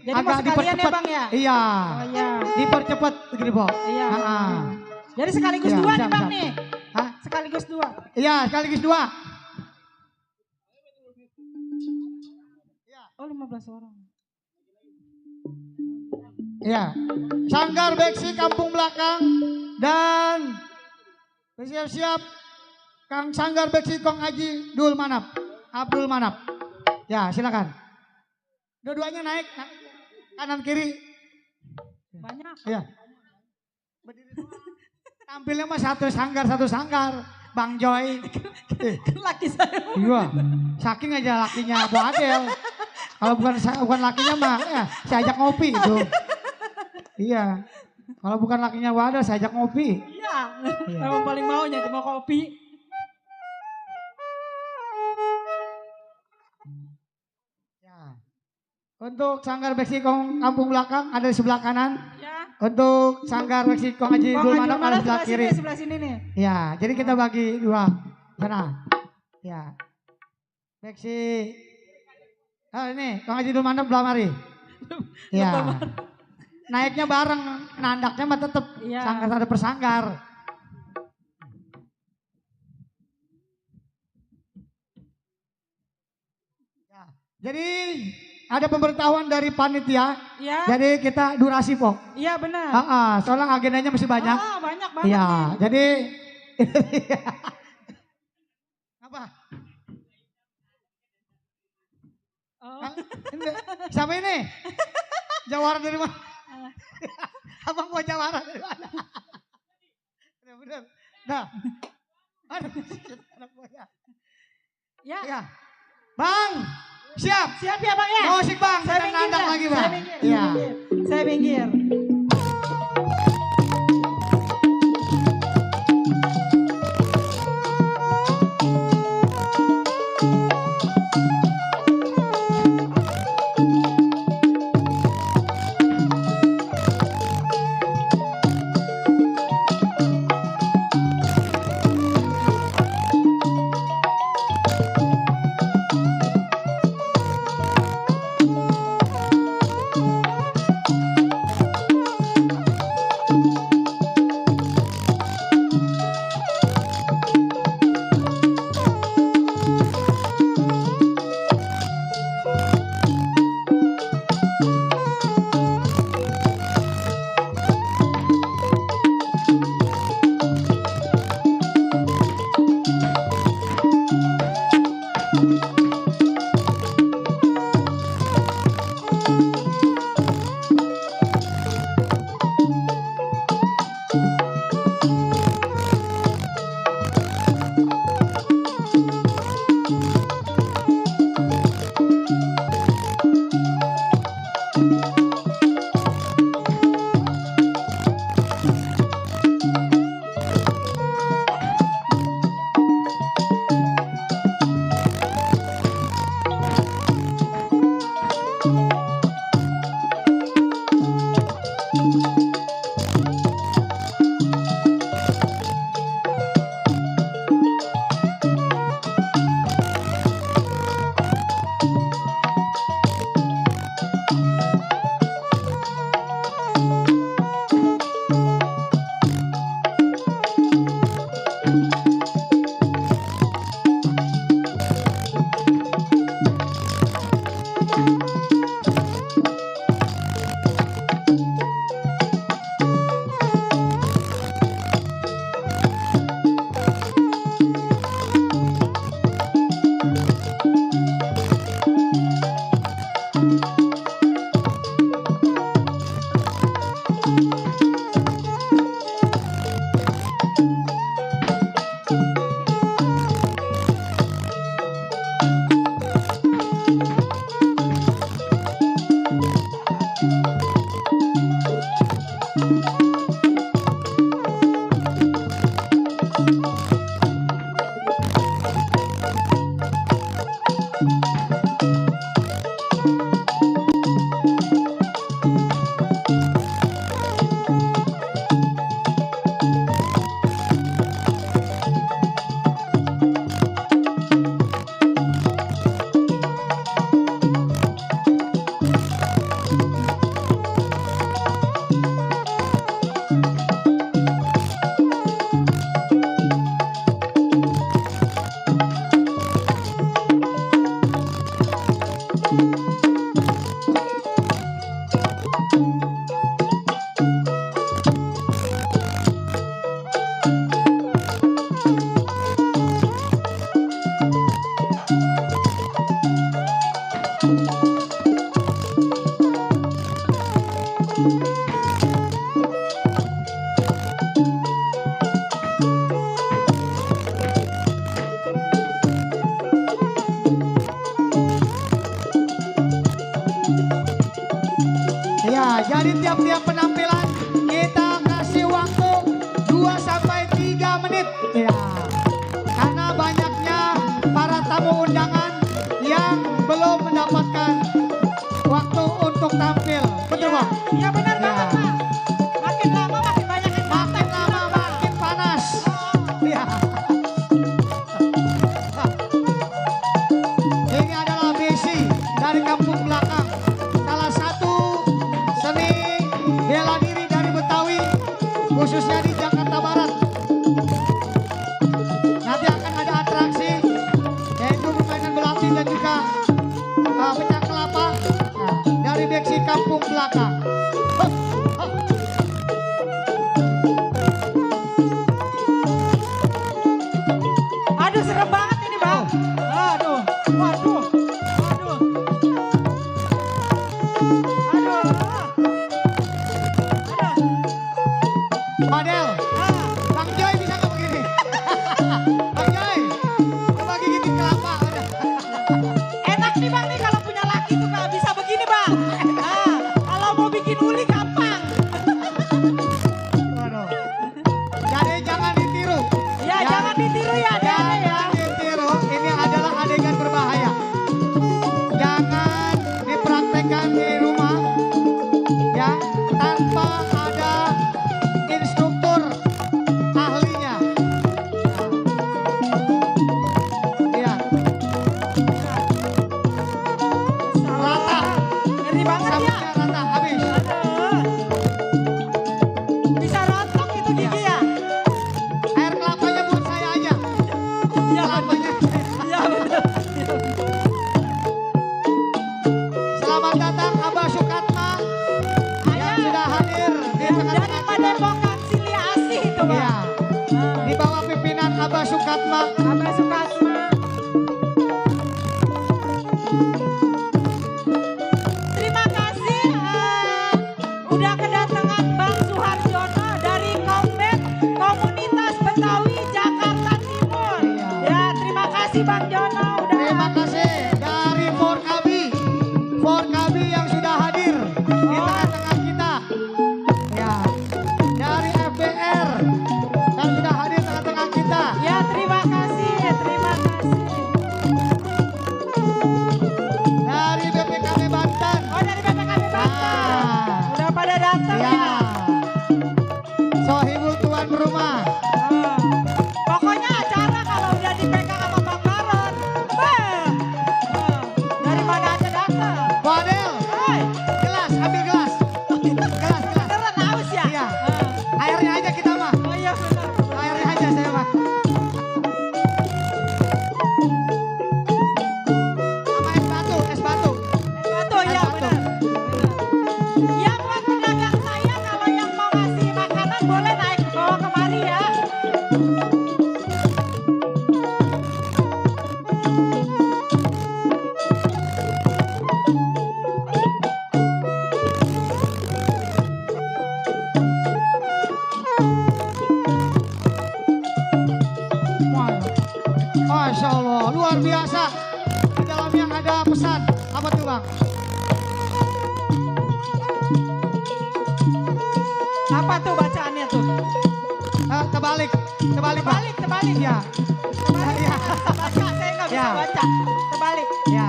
Speaker 3: Jadi mau
Speaker 2: agak
Speaker 3: sekalian ya
Speaker 2: dipercepat.
Speaker 3: Bang ya?
Speaker 2: Iya.
Speaker 3: Oh iya.
Speaker 2: Dipercepat begini, Po.
Speaker 3: Iya.
Speaker 2: Ah.
Speaker 3: Jadi sekaligus
Speaker 2: Iya,
Speaker 3: dua nih
Speaker 2: siap,
Speaker 3: Bang
Speaker 2: siap.
Speaker 3: nih.
Speaker 2: Hah?
Speaker 3: Sekaligus dua.
Speaker 2: Iya, sekaligus 2.
Speaker 3: Oh 15 orang.
Speaker 2: Iya. Sanggar Beksi Kampung Belakang dan bersiap-siap Kang Sanggar Beksi Kong Haji Dul Manap, Abdul Manap. Ya, silakan. Dua-duanya naik kanan kiri.
Speaker 3: Banyak.
Speaker 2: Iya. Tampilnya mah satu sanggar, Bang Joy.
Speaker 3: Laki saya.
Speaker 2: Iya. Saking aja lakinya Bu Adel. Kalau bukan lakinya mah ya, saya ajak ngopi itu. Iya. Kalau bukan lakinya Bu Adel saya ajak ngopi.
Speaker 3: Iya.
Speaker 2: Iya.
Speaker 3: Memang paling maunya cuma kopi.
Speaker 2: Ya. Untuk Sanggar Beksi Kong Kampung Belakang ada di sebelah kanan.
Speaker 3: Ya.
Speaker 2: Untuk Sanggar Beksi Kong Haji Dul Manap ada di sebelah kiri.
Speaker 3: Sebelah sini nih.
Speaker 2: Ya, jadi kita bagi 2. Sana. Ya. Beksi. Oh ini, Kong Haji Dul Manap belah mari. Ya. Naiknya bareng, nandaknya mah tetep
Speaker 3: Iya.
Speaker 2: sanggar ada persanggar. Ya. Jadi ada pemberitahuan dari panitia.
Speaker 3: Iya.
Speaker 2: Jadi kita durasi, Po.
Speaker 3: Iya benar.
Speaker 2: Soalnya agendanya masih banyak.
Speaker 3: Banyak banget.
Speaker 2: Iya,
Speaker 3: nih.
Speaker 2: jadi apa?
Speaker 3: Oh.
Speaker 2: Siapa ini? Jawara dari mana? Abang mau jawara dari mana? Bener-bener. Nah. Aduh, anak buahnya.
Speaker 3: Ya.
Speaker 2: Ya. Bang, siap.
Speaker 3: Siap ya Bang ya?
Speaker 2: Musik Bang,
Speaker 3: Saya
Speaker 2: kita
Speaker 3: minggir
Speaker 2: nandang
Speaker 3: ya.
Speaker 2: lagi
Speaker 3: Saya
Speaker 2: Bang.
Speaker 3: minggir.
Speaker 2: Iya.
Speaker 3: Saya minggir.
Speaker 2: Ya, jadi tiap-tiap penampilan kita kasih waktu 2 sampai 3 menit. Ya. Karena banyaknya para tamu undangan yang belum mendapatkan waktu untuk tampil. Betul, Bang?
Speaker 3: Ya benar
Speaker 2: Ya.
Speaker 3: banget Pak. Makin lama makin banyak yang
Speaker 2: Makin lama makin panas. Ya. Ini adalah Besi dari kampung belakang. Salah satu seni bela diri dari Betawi, khususnya di Jakarta Barat. Nanti akan ada atraksi, yaitu permainan belati dan juga pecah kelapa dari Besi kampung belakang.
Speaker 3: Aduh serem banget ini Bang. Aduh, waduh, waduh. Aduh. Aduh.
Speaker 2: Padel,
Speaker 3: Ah.
Speaker 2: Bang Joy bisa nggak begini? Bang Joy, coba gigitin kelapa.
Speaker 3: Enak nih Bang nih kalau punya laki tuh nggak bisa begini Bang. Ah, kalau mau bikin uli gampang.
Speaker 2: Waduh. Jadi jangan ditiru.
Speaker 3: Ya, jangan ditiru ya adik-adik ya.
Speaker 2: Jangan ditiru, ini adalah adegan berbahaya. Jangan dipraktekkan di rumah, ya, tanpa ada instruktur ahlinya. Ya, rata,
Speaker 3: Ngeri banget ya.
Speaker 2: sabunnya rata, habis.
Speaker 3: Aduh. Bisa rontok itu gigi ya.
Speaker 2: Air kelapanya buat saya aja.
Speaker 3: Iya
Speaker 2: Kelapanya.
Speaker 3: Iya betul.
Speaker 2: Selamat datang Abah Sukatma yang sudah hadir di
Speaker 3: Dari
Speaker 2: tengah-tengah kita.
Speaker 3: Padepokan Cilia Asih itu Bang.
Speaker 2: Iya, di bawah pimpinan Abah Sukatma.
Speaker 3: Abah Sukatma. Terima kasih udah kedatangan Bang Suharjono dari Komben Komunitas Betawi Jakarta Timur.
Speaker 2: Iya.
Speaker 3: Ya, terima kasih Bang Jono udah.
Speaker 2: Terima kasih dari Forkabi yang sudah hadir di tengah-tengah kita. Ya, dari FBR yang sudah hadir di tengah-tengah kita.
Speaker 3: Ya, terima kasih, terima kasih.
Speaker 2: Dari BPKB Banten.
Speaker 3: Oh, dari BPKB Banten.
Speaker 2: Ah.
Speaker 3: Udah pada datang
Speaker 2: Ya,
Speaker 3: ya.
Speaker 2: Sohibul tuan rumah.
Speaker 3: Oh. Pokoknya acara kalau udah dipegang sama Bang Baron, dari mana aja datang.
Speaker 2: Fadel,
Speaker 3: Hai,
Speaker 2: gelas, ambil gelas. Gelas.
Speaker 3: beneran haus ya?
Speaker 2: Iya. Airnya aja kita mah.
Speaker 3: Oh iya bener.
Speaker 2: Airnya aja saya mah. Sama es batu, es batu.
Speaker 3: Betul ya
Speaker 2: Betul.
Speaker 3: benar. Ya buat pedagang saya kalau yang mau ngasih makanan boleh naik ke bawah kemari ya.
Speaker 2: Masya Allah, luar biasa. Di dalamnya ada pesan. Apa tuh Bang?
Speaker 3: Apa tuh bacaannya tuh?
Speaker 2: Terbalik, terbalik Bang.
Speaker 3: Terbalik, terbalik.
Speaker 2: Ya,
Speaker 3: Terbalik.
Speaker 2: Ya.
Speaker 3: Nggak bisa baca, saya nggak bisa
Speaker 2: Ya.
Speaker 3: baca. Terbalik.
Speaker 2: ya.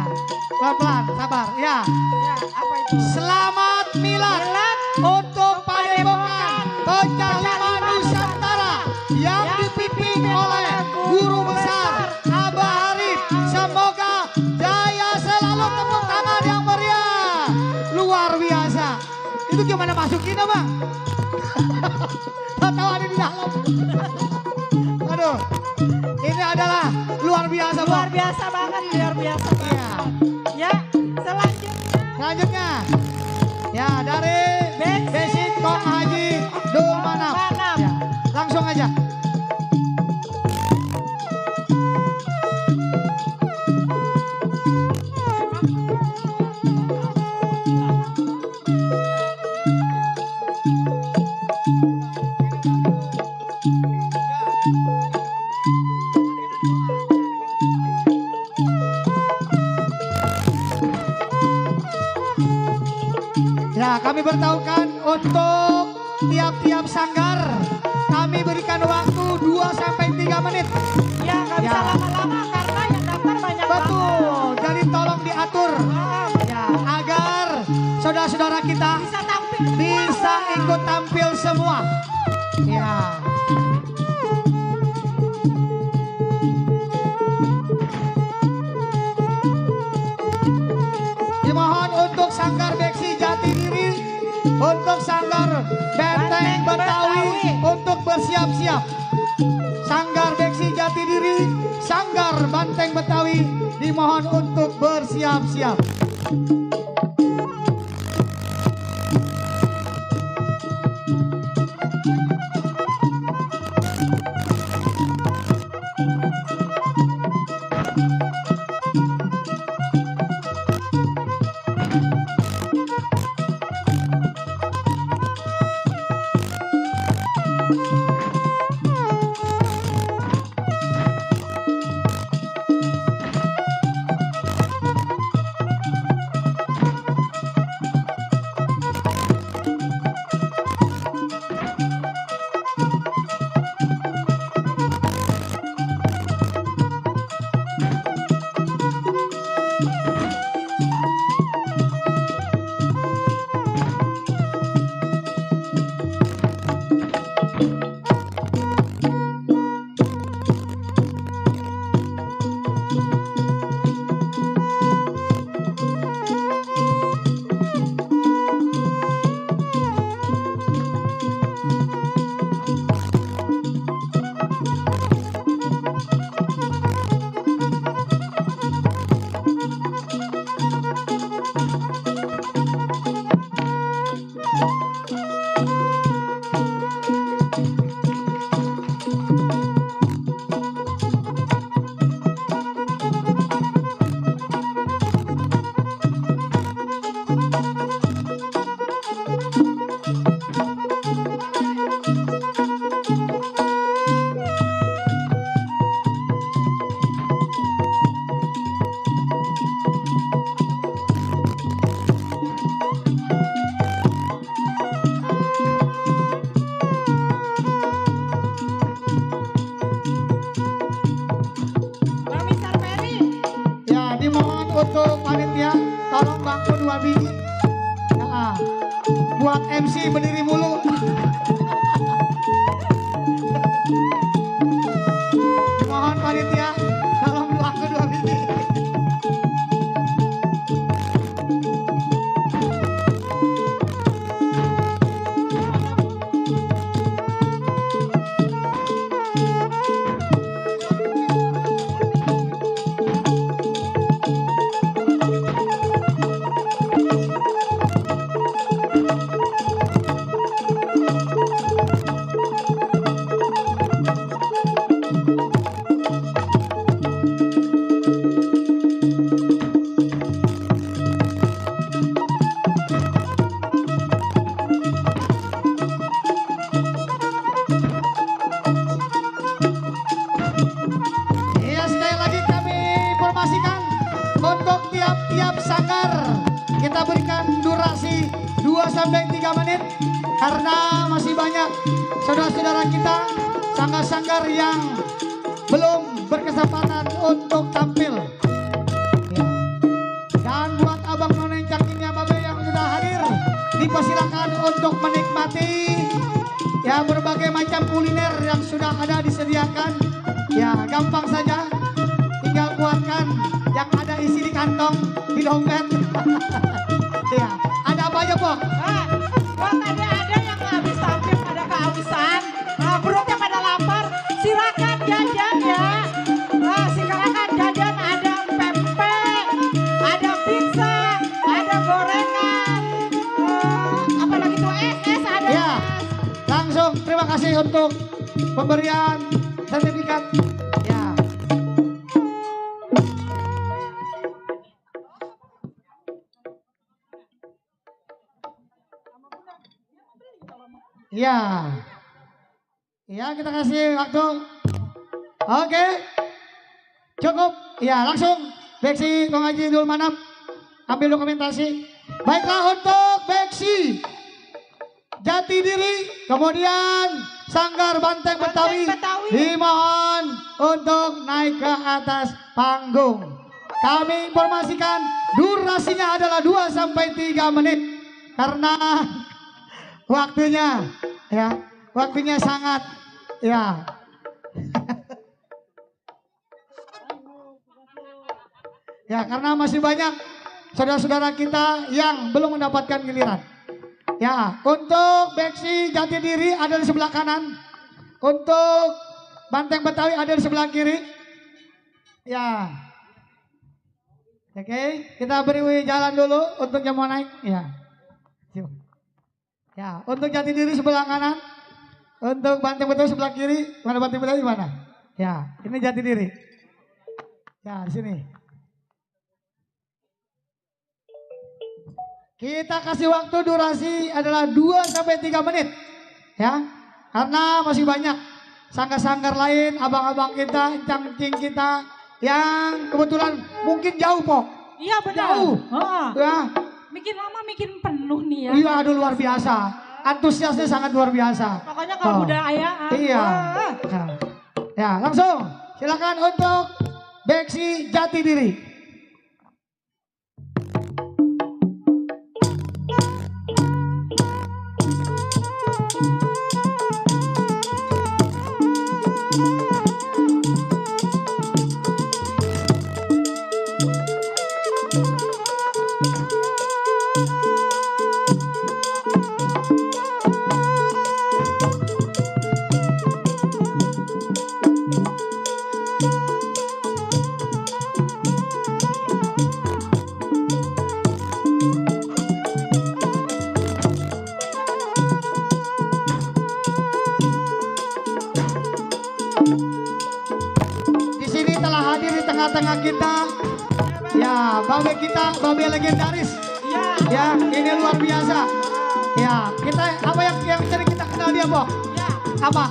Speaker 2: Pelan-pelan, sabar. Ya.
Speaker 3: Ya, apa itu?
Speaker 2: Selamat Milad
Speaker 3: Milad
Speaker 2: untuk Padepokan Pecah Lima Nusantara yang dipimpin oleh Guru Besar Abah Arif. Semoga jaya selalu, tepuk tangan yang meriah. Luar biasa. Itu gimana masukinnya Bang? Tahu ada di dalam. Aduh, ini adalah luar biasa Bang.
Speaker 3: Luar biasa banget, luar biasa.
Speaker 2: Iya.
Speaker 3: Ya,
Speaker 2: Selanjutnya ya dari Besit Kong Haji Dul Manap. Ya, langsung aja. Ya, kami beritahukan untuk tiap-tiap sanggar kami berikan waktu 2-3 menit.
Speaker 3: Ya, nggak bisa
Speaker 2: Ya.
Speaker 3: lama-lama karena yang daftar banyak
Speaker 2: Betul,
Speaker 3: banget.
Speaker 2: jadi tolong diatur ya agar saudara-saudara kita
Speaker 3: Bisa tampil
Speaker 2: bisa ikut tampil semua. Ya. Dimohon untuk Sanggar Beksi Jati Diri, untuk Sanggar Benteng Betawi untuk bersiap-siap. Sanggar Beksi Jati Diri, Sanggar Banteng Betawi dimohon untuk bersiap-siap.
Speaker 3: Bang Mister Ferry.
Speaker 2: Ya, dimohon untuk panitia tolong bangku 2 biji. Ya, buat MC berdiri mulu. Mohon panitia tolong bangku 2 biji. Iya, sekali lagi kami informasikan untuk tiap-tiap sanggar kita berikan durasi 2-3 menit karena masih banyak saudara-saudara kita sanggar-sanggar yang belum berkesempatan untuk tampil. Ya. Dan buat abang none cangkingnya babe yang sudah hadir, dipersilakan untuk menikmati ya berbagai macam kuliner yang sudah ada disediakan. Ya, gampang saja. Tinggal buatkan yang ada isi di kantong, di dompet. Ya, ada apa aja, Pok?
Speaker 3: Buat ada yang habis tampil pada kehausan, perutnya pada lapar, silakan jajan ya. Silakan jajan, ada pempek, ada pizza, ada gorengan, apalagi tuh es ada.
Speaker 2: Ya, langsung terima kasih untuk pemberian sertifikat. Ya. Ya. Ya, kita kasih waktu. Oke. Cukup. Ya, langsung Beksi Kong Haji Dul Manap ambil dokumentasi. Baiklah untuk Beksi Jati Diri, kemudian Sanggar Banteng Betawi, dimohon untuk naik ke atas panggung. Kami informasikan durasinya adalah 2 sampai 3 menit karena waktunya sangat ya. Ya, karena masih banyak saudara-saudara kita yang belum mendapatkan giliran. Ya, untuk Beksi Jati Diri ada di sebelah kanan. Untuk Banteng Betawi ada di sebelah kiri. Ya. Oke, kita beri jalan dulu untuk yang mau naik. Ya. Ya, untuk Jati Diri sebelah kanan. Untuk Banteng Betawi sebelah kiri. Mana Banteng Betawi mana? Ya, ini Jati Diri. Ya, di sini. Kita kasih waktu durasi adalah 2 sampai 3 menit. Ya. Karena masih banyak sanggar-sanggar lain, abang-abang kita, encang-encing kita yang kebetulan mungkin jauh, Pok.
Speaker 3: Iya benar.
Speaker 2: Jauh. Ya.
Speaker 3: Makin lama makin penuh nih ya.
Speaker 2: Iya, aduh luar biasa. Antusiasnya sangat luar biasa.
Speaker 3: Pokoknya kalau budayaan.
Speaker 2: Iya. Nah. Ya, langsung silakan untuk Beksi Jati Diri. Tengah-tengah kita, ya babe legendaris, ya ini luar biasa, ya kita apa yang sering kita kenal dia, Bok?
Speaker 3: Ya.
Speaker 2: Apa?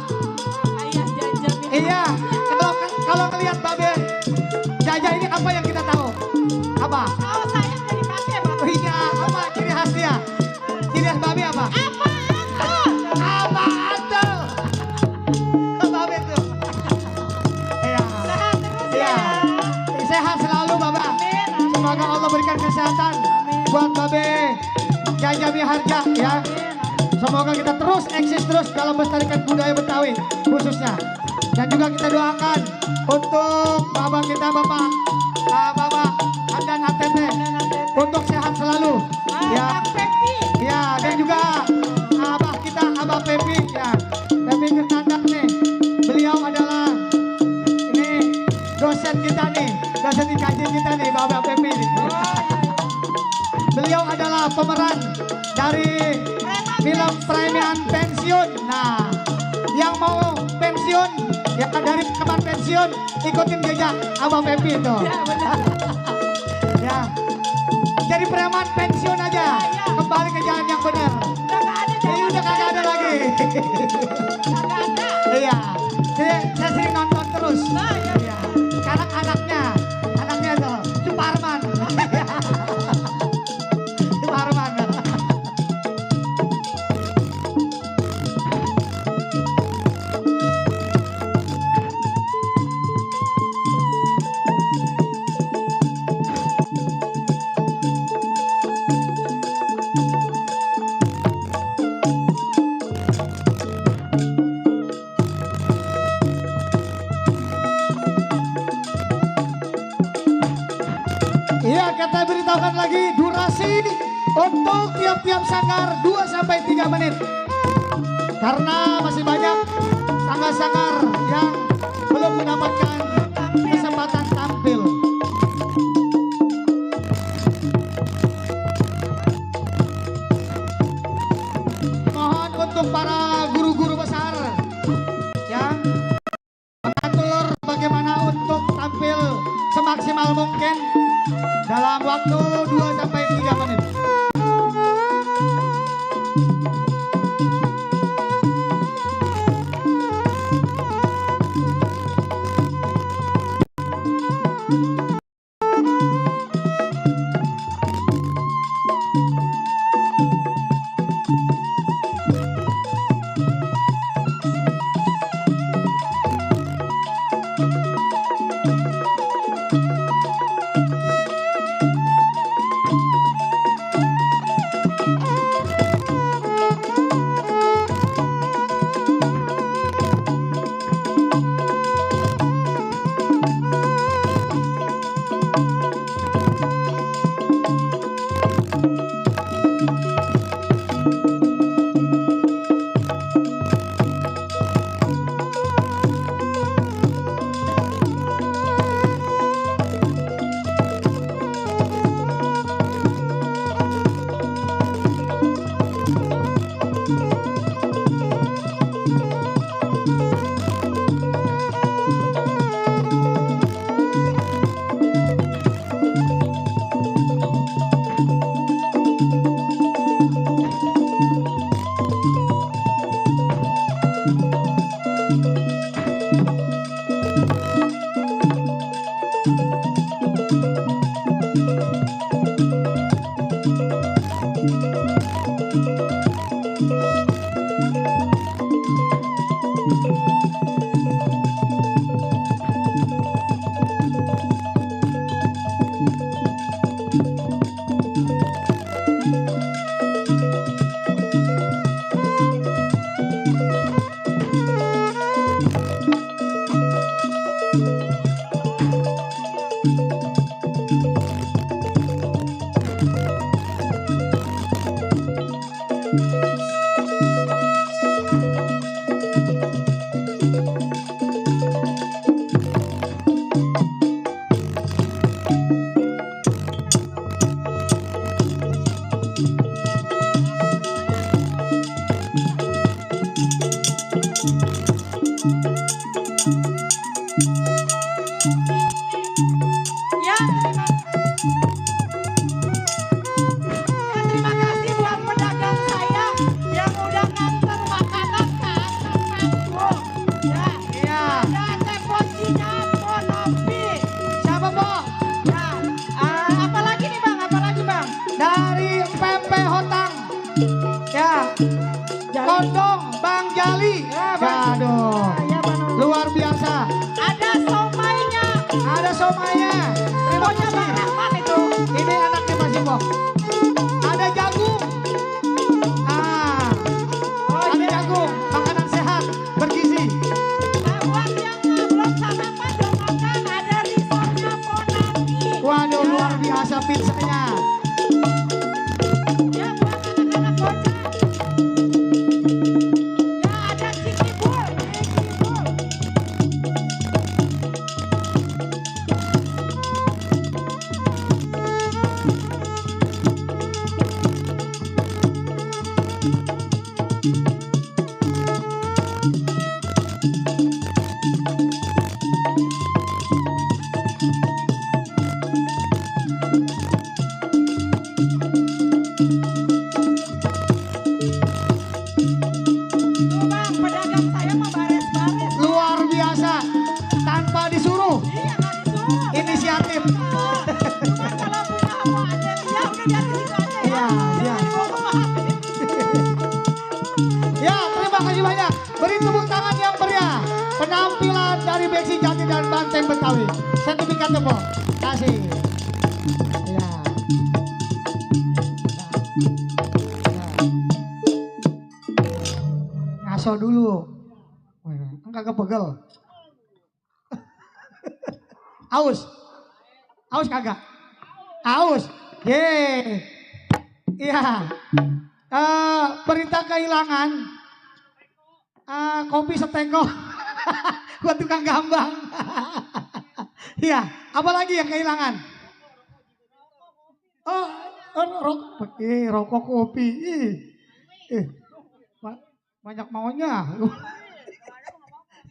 Speaker 3: Ayah Jaja.
Speaker 2: Iya, kalau ngelihat babe Jaja ini apa yang kita tahu? Apa?
Speaker 3: Oh saya dari pakai Bang.
Speaker 2: Oh iya, apa ciri khas dia? Ciri khas babe apa? Apa tuh? Babe tuh. Iya.
Speaker 3: Sehat terus
Speaker 2: Iya.
Speaker 3: ya.
Speaker 2: Sehat selalu Babe.
Speaker 3: Amin.
Speaker 2: Semoga Allah berikan kesehatan buat Babe Jaja Miharja ya. Semoga kita terus eksis terus dalam melestarikan budaya Betawi khususnya. Dan juga kita doakan untuk Bapak kita Bapak Andan ATT untuk sehat selalu ya.
Speaker 3: Bang Pepi.
Speaker 2: Ya, dan juga Abah kita Abah Pepi ya. Pepi Tirtanda nih. Beliau adalah ini dosen kita nih, dosen IKJ kita nih, Bapak Pepi nih. Beliau adalah pemeran dari film Premian Pensiun. Nah, yang mau pensiun, ya dari teman pensiun, ikutin jejak Abang Pepi itu.
Speaker 3: Ya benar.
Speaker 2: Ya, jadi preman pensiun aja, kembali ke jalan yang benar.
Speaker 3: Udah nggak ada.
Speaker 2: Ini udah kagak ada lagi.
Speaker 3: Nggak ada.
Speaker 2: Iya, jadi saya sering nonton terus.
Speaker 3: Nah, ya.
Speaker 2: Iya, sekarang anaknya tuh Suparman. Suparman. Iya, kita beritahukan lagi durasi untuk tiap-tiap sanggar 2 sampai 3 menit. Karena masih banyak sanggar-sanggar yang belum mendapatkan kesempatan tampil. siapa nih?
Speaker 3: Ya, terima kasih buat pedagang saya yang udah nganter makanan ke atas panggung. Ya,
Speaker 2: Iya.
Speaker 3: ada Tepocinya Monopi.
Speaker 2: Siapa, Po?
Speaker 3: Ya, apa lagi nih Bang? Apa lagi Bang?
Speaker 2: Dari Pempe Hotang. Ya, Kondong Bang Jali.
Speaker 3: Ya, Bang.
Speaker 2: Aduh,
Speaker 3: Ya, Bang.
Speaker 2: luar biasa.
Speaker 3: Ada somainya.
Speaker 2: Ada somanya. Terima
Speaker 3: Pokoknya Bang
Speaker 2: kasih.
Speaker 3: Rahman itu.
Speaker 2: Ini anaknya Mas Imo. Ada jagung. Ah, ada jagung. Makanan sehat, bergizi.
Speaker 3: Buat yang belum sarapan belum makan ada risolnya Ponaki.
Speaker 2: Waduh, luar biasa pizzanya.
Speaker 3: Ya buat anak-anak bocah. Ya ada cikibul. Tuh Bang, pedagang saya mah bares-bares.
Speaker 2: Luar biasa. Tanpa disuruh.
Speaker 3: Iya nggak disuruh.
Speaker 2: Inisiatif.
Speaker 3: Cuman kalau punya apa aja, ya udah biar di situ aja ya.
Speaker 2: Iya, iya. Ya, terima kasih banyak. Beri tepuk tangan yang meriah. Penampilan dari Beksi Jati dan Banteng Betawi. Sertifikat tepuk. Kasih. Ya. Ngaso dulu. Enggak kepegel. Aus. Aus kagak? Aus. Ye. Iya. Berita kehilangan. Kopi setengko. Gua tukang gambang. Iya. Apalagi yang kehilangan? Rokok kopi. Banyak maunya.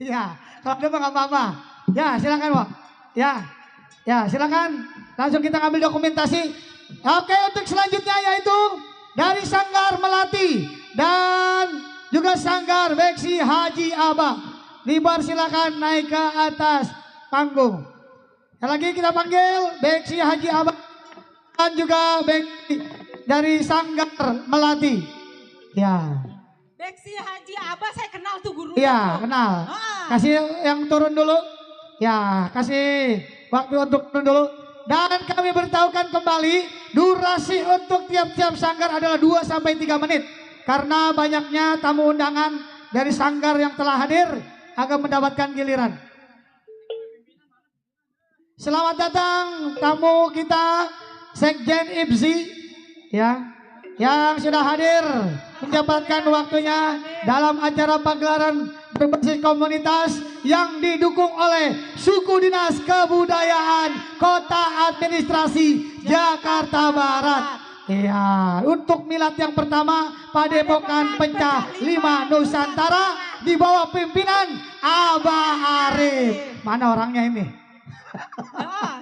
Speaker 2: Iya. Kalau ada mah nggak apa-apa. Ya silakan Pak. Ya silakan. Langsung kita ngambil dokumentasi. Oke, untuk selanjutnya yaitu dari Sanggar Melati dan juga Sanggar Beksi Haji Abah. Dipersilakan naik ke atas panggung. Yang lagi kita panggil Beksi Haji Abah dan juga Beksi dari Sanggar Melati. Ya.
Speaker 3: Beksi Haji Abah saya kenal tuh guru.
Speaker 2: Iya, kenal. Kasih yang turun dulu. Ya, kasih waktu untuk turun dulu. Dan kami beritahukan kembali durasi untuk tiap-tiap sanggar adalah 2 sampai 3 menit. Karena banyaknya tamu undangan dari sanggar yang telah hadir akan mendapatkan giliran. Selamat datang tamu kita Sekjen IPSI ya, yang sudah hadir menyempatkan waktunya dalam acara pagelaran berbasis komunitas yang didukung oleh Suku Dinas Kebudayaan Kota Administrasi Jakarta Barat. Ya, untuk milad yang pertama Padepokan Pencah 5 Nusantara di bawah pimpinan Abah Arif. Mana orangnya ini?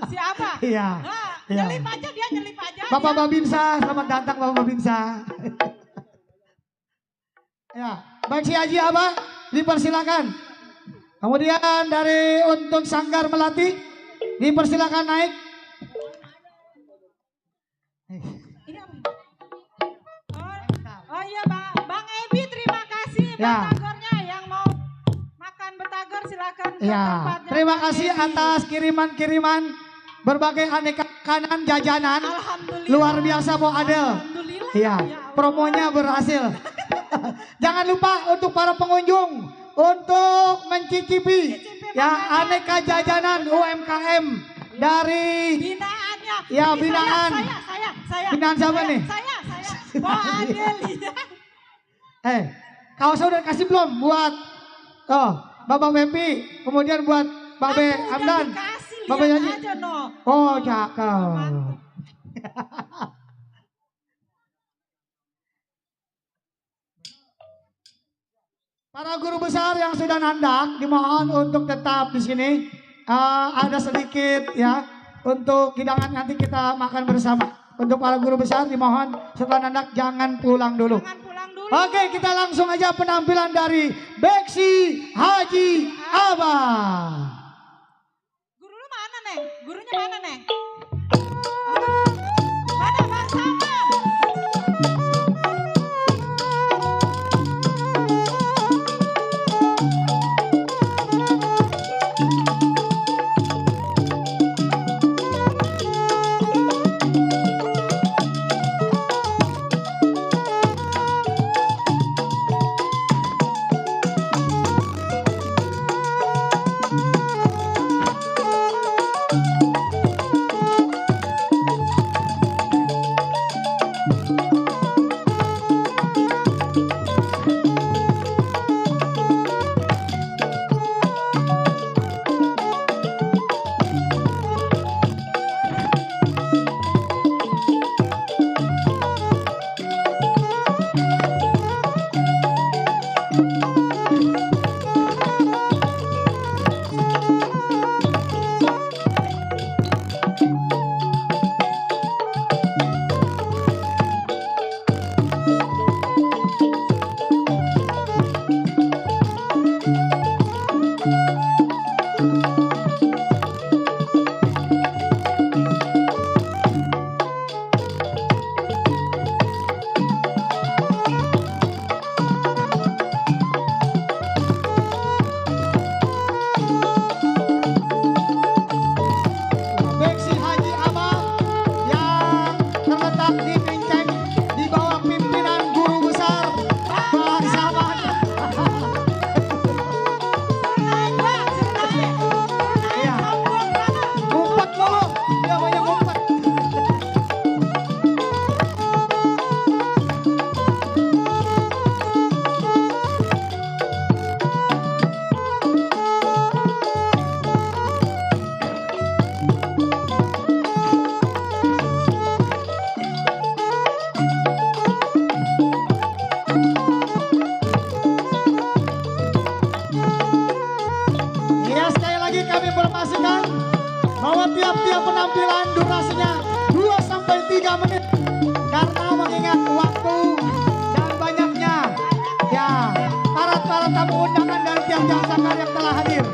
Speaker 3: Siapa?
Speaker 2: Iya.
Speaker 3: Nyelip aja dia, nyelip aja.
Speaker 2: Bapak Babinsa, selamat datang Bapak Babinsa. Ya, Beksi Haji Abah dipersilakan. Kemudian dari untuk Sanggar Melati dipersilakan naik.
Speaker 3: Ini apa? Oh iya Bang Ebi, terima kasih
Speaker 2: Ya.
Speaker 3: batagornya yang mau makan batagor silakan ke
Speaker 2: Ya,
Speaker 3: tempatnya.
Speaker 2: terima
Speaker 3: Bang
Speaker 2: kasih
Speaker 3: Ebi.
Speaker 2: atas kiriman-kiriman berbagai aneka makanan jajanan.
Speaker 3: Alhamdulillah.
Speaker 2: Luar biasa Bu Adel.
Speaker 3: Alhamdulillah.
Speaker 2: Iya,
Speaker 3: Ya Allah.
Speaker 2: promonya berhasil. Jangan lupa untuk para pengunjung untuk mencicipi ya aneka jajanan UMKM dari
Speaker 3: Binaannya.
Speaker 2: Ya,
Speaker 3: Ini
Speaker 2: binaan.
Speaker 3: Saya.
Speaker 2: Binaan siapa
Speaker 3: Saya,
Speaker 2: nih?
Speaker 3: Saya. Pak Adel.
Speaker 2: kaosnya udah kasih belum buat Bapak Mepi, kemudian buat Babe Amdan. Bapak
Speaker 3: Bapak
Speaker 2: nyanyi.
Speaker 3: aja no.
Speaker 2: Oh, cakep.
Speaker 3: Mantap.
Speaker 2: Para guru besar yang sudah nandak dimohon untuk tetap di sini. Ada sedikit ya untuk hidangan nanti kita makan bersama. Untuk para guru besar dimohon setelah nandak jangan pulang dulu.
Speaker 3: Jangan pulang dulu.
Speaker 2: Oke, kita langsung aja penampilan dari Beksi Haji Abah.
Speaker 3: Guru lu mana, Neng? Gurunya mana, Neng? Mana Bang Sama?
Speaker 2: Beksi Haji Abah yang terletak di Menceng di bawah pimpinan guru besar Bang Saman.
Speaker 3: Naik, Pak. Naik.
Speaker 2: Iya.
Speaker 3: Sombong sana.
Speaker 2: Ngumpet dulu, dia banyak ngumpet. Ya, sekali lagi kami informasikan bahwa tiap-tiap penampilan durasinya 2 sampai 3 3 menit karena mengingat waktu dan banyaknya ya para tamu undangan dan tiang-tiang sanggar yang telah hadir.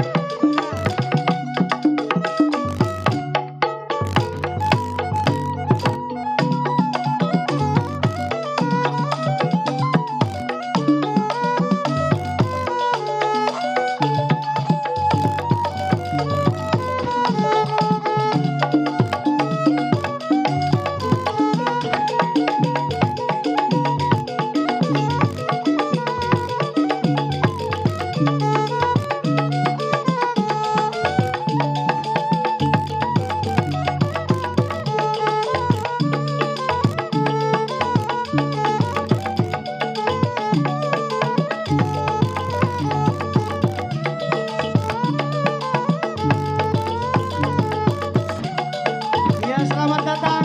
Speaker 2: Selamat datang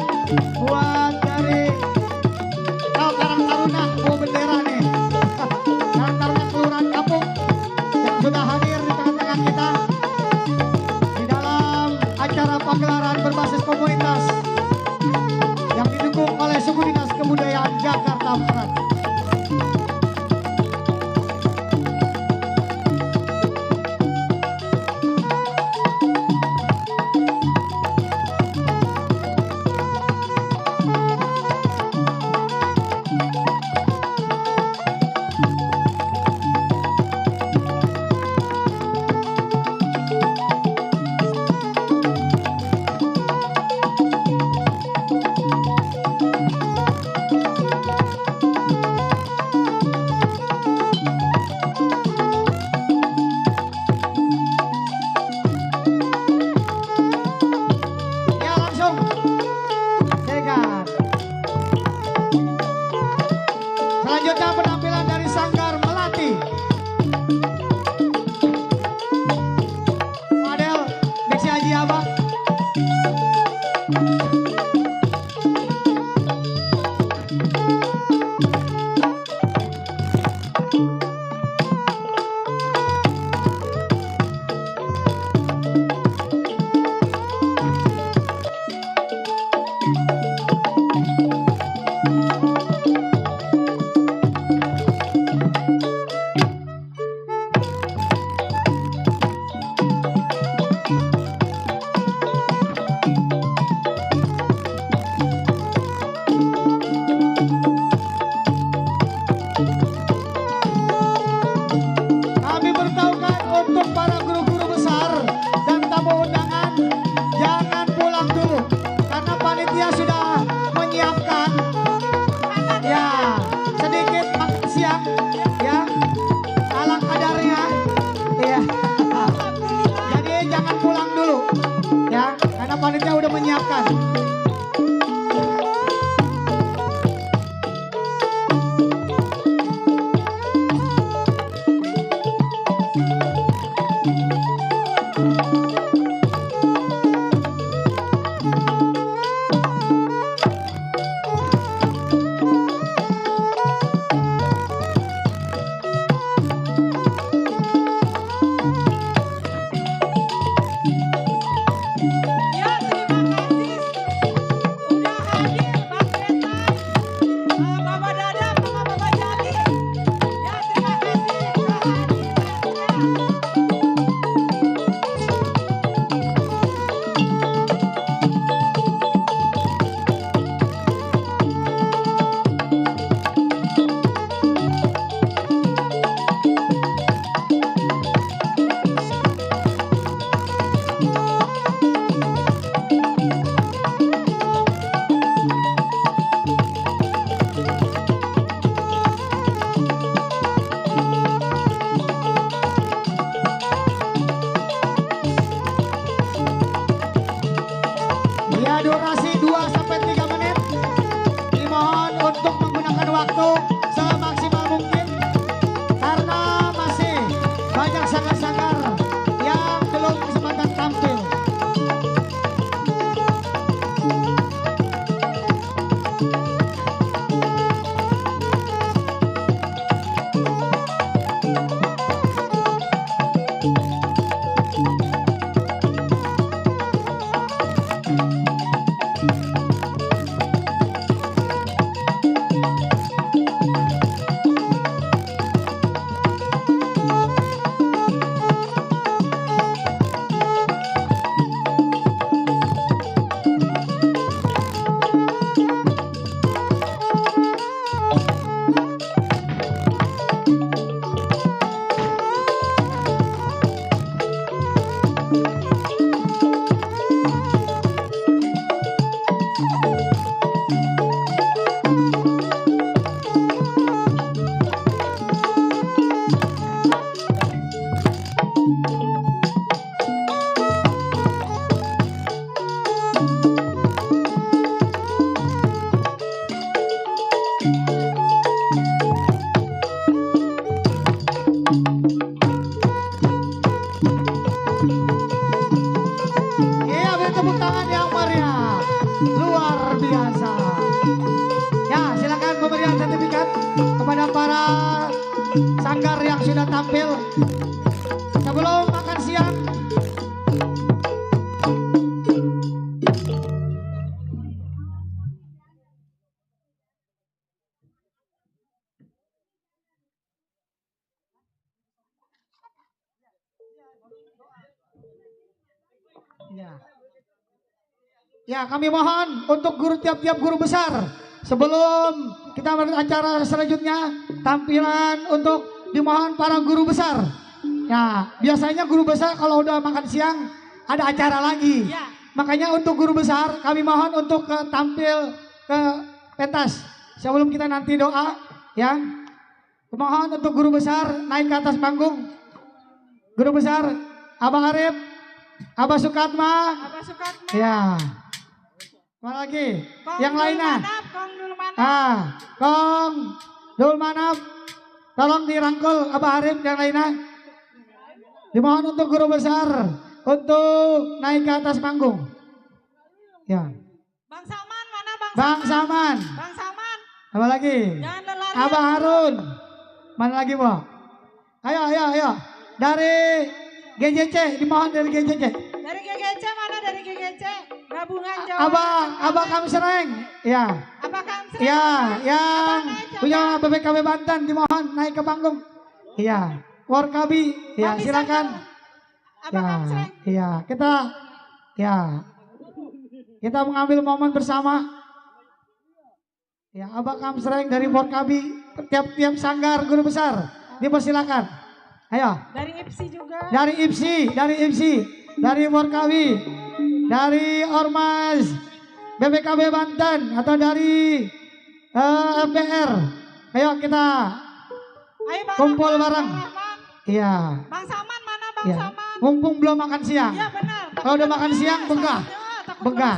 Speaker 2: buat dari Karang Taruna bawa bendera nih. Karang Taruna Kelurahan Kapuk yang sudah hadir di tengah-tengah kita di dalam acara pagelaran berbasis komunitas yang didukung oleh Suku Dinas Kebudayaan Jakarta Barat. Selanjutnya penampilan dari Sanggar Melati. Model Diksi Haji Abah. Kami beritahukan untuk para guru-guru besar dan tamu undangan jangan pulang dulu karena panitia sudah menyiapkan ya sedikit makan siang ya ala kadarnya ya. Jadi jangan pulang dulu ya karena panitia udah menyiapkan. Ya. Ya, kami mohon untuk guru tiap-tiap guru besar sebelum kita beracara selanjutnya tampilan untuk dimohon para guru besar. Ya, biasanya guru besar kalau udah makan siang ada acara lagi.
Speaker 3: Ya.
Speaker 2: Makanya untuk guru besar kami mohon untuk tampil ke pentas sebelum kita nanti doa ya. Mohon untuk guru besar naik ke atas panggung. Guru besar Abah Arif, Abah Sukatma.
Speaker 3: Abah Sukatma.
Speaker 2: Ya. Mana lagi?
Speaker 3: Kong
Speaker 2: Yang
Speaker 3: Dul
Speaker 2: lainnya.
Speaker 3: Manap, Kong Dul Manap.
Speaker 2: Kong Dul Manap. Tolong dirangkul Abah Arif yang lainnya. Dimohon untuk guru besar untuk naik ke atas panggung. Ya.
Speaker 3: Bang Saman mana Bang
Speaker 2: Bang
Speaker 3: Saman?
Speaker 2: Saman.
Speaker 3: Bang Saman.
Speaker 2: Apa lagi?
Speaker 3: Jangan lari.
Speaker 2: Abah Harun. Mana lagi, Bu? Ayo. Dari GJC, dimohon dari GJC.
Speaker 3: Dari GGC mana dari GGC? Gabungan Jawa.
Speaker 2: Abah Kamsereng. Ya.
Speaker 3: Abah Kamsri.
Speaker 2: Ya, yang
Speaker 3: Abah naik,
Speaker 2: punya BPKB Banten dimohon naik ke panggung. Iya. Warkabi. Ya,
Speaker 3: Bang
Speaker 2: silakan.
Speaker 3: Abah Kamsri.
Speaker 2: Iya, kita mengambil momen bersama. Ya, Abah Kamsreng dari Warkabi, tiap-tiap sanggar guru besar dipersilakan. Ayo.
Speaker 3: Dari IPSI juga.
Speaker 2: Dari IPSI, dari Warkabi, dari Ormas BPKB Banten atau dari FPR. Ayo kita
Speaker 3: Ayo Bang
Speaker 2: kumpul
Speaker 3: Rahman,
Speaker 2: bareng.
Speaker 3: Bang Rahman.
Speaker 2: Iya.
Speaker 3: Bang Saman mana Bang
Speaker 2: Iya.
Speaker 3: Saman?
Speaker 2: Mumpung belum makan siang.
Speaker 3: Iya benar.
Speaker 2: Kalau udah makan siang begah. Begah.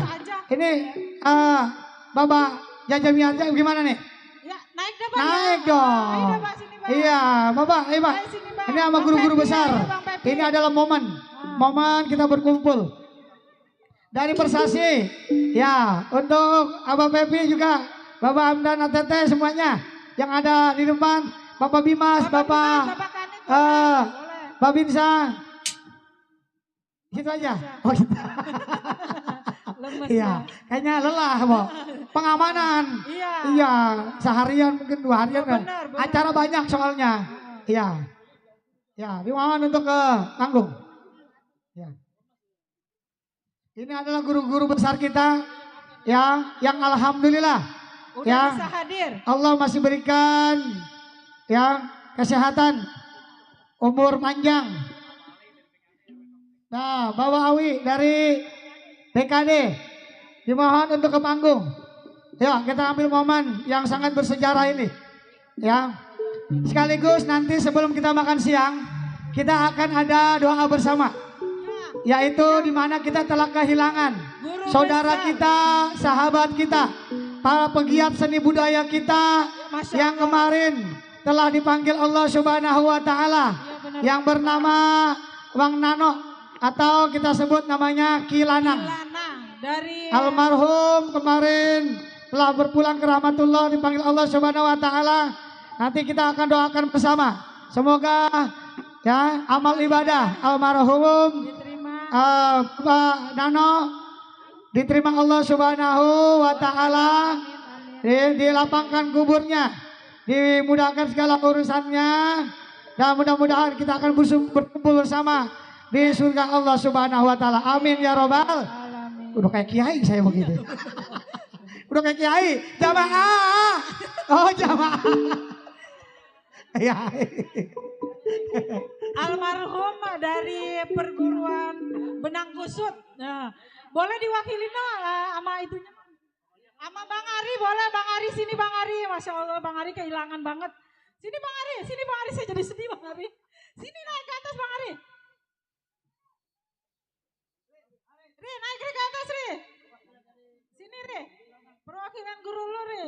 Speaker 2: Ini Bapak Jajamian gimana nih?
Speaker 3: Ya, naik dah Bang.
Speaker 2: Naik
Speaker 3: Ayo
Speaker 2: dong.
Speaker 3: dah Bang sini Bang.
Speaker 2: Iya, Bapak, ayo Pak.
Speaker 3: Ayo sini Bang.
Speaker 2: Ini sama
Speaker 3: Bang
Speaker 2: guru-guru
Speaker 3: Pepi,
Speaker 2: besar.
Speaker 3: ayo, Bang Pepi.
Speaker 2: Ini adalah momen kita berkumpul. Dari Persasi, ya untuk Abah Pepi juga, Bapak Hamdan ATT semuanya yang ada di depan, Bapak Bimas, Bapak
Speaker 3: Bapak Kanit boleh.
Speaker 2: Babinsa. Gitu aja. Oh gitu.
Speaker 3: Lemes
Speaker 2: Iya,
Speaker 3: ya.
Speaker 2: kayaknya lelah, Bu. Pengamanan.
Speaker 3: Iya.
Speaker 2: Iya, seharian mungkin 2 harian kan.
Speaker 3: Benar.
Speaker 2: Acara banyak soalnya. Iya. Ya, dimohon untuk ke panggung. Ya. Ini adalah guru-guru besar kita yang alhamdulillah
Speaker 3: Udah
Speaker 2: ya
Speaker 3: bisa hadir.
Speaker 2: Allah masih berikan ya kesehatan, umur panjang. Nah, Bapak Awi dari TKD dimohon untuk ke panggung. Ya, kita ambil momen yang sangat bersejarah ini. Ya. Sekaligus nanti sebelum kita makan siang, kita akan ada doa bersama. Yaitu di mana kita telah kehilangan
Speaker 3: Guru
Speaker 2: saudara
Speaker 3: besar.
Speaker 2: kita, sahabat kita, para pegiat seni budaya kita
Speaker 3: Masya
Speaker 2: yang
Speaker 3: Allah.
Speaker 2: kemarin telah dipanggil Allah Subhanahu wa taala
Speaker 3: Iya, benar.
Speaker 2: yang bernama Bang Nano atau kita sebut namanya Kilanang.
Speaker 3: Lana dari
Speaker 2: Almarhum kemarin telah berpulang ke rahmatullah, dipanggil Allah Subhanahu wa taala. Nanti kita akan doakan bersama. Semoga ya amal ibadah almarhum
Speaker 3: diterima.
Speaker 2: Pak Nano diterima Allah Subhanahu wa taala, dilapangkan kuburnya, dimudahkan segala urusannya, dan mudah-mudahan kita akan berkumpul bersama di surga Allah Subhanahu wa taala. Amin ya robbal.
Speaker 3: Alamin.
Speaker 2: Udah kayak kiai saya begitu. Udah kayak kiai, jamaah. Oh, jamaah. Ya.
Speaker 3: Almarhum dari perguruan Benang Kusut. Nah, boleh diwakili sama itunya. Sama Bang Ari, boleh Bang Ari sini Bang Ari. Masya Allah Bang Ari kehilangan banget. Sini Bang Ari, saya jadi sedih Bang Ari. Sini naik ke atas Bang Ari. Ri, naik Ri ke atas Ri. Sini Ri. Perwakilan guru lu Ri.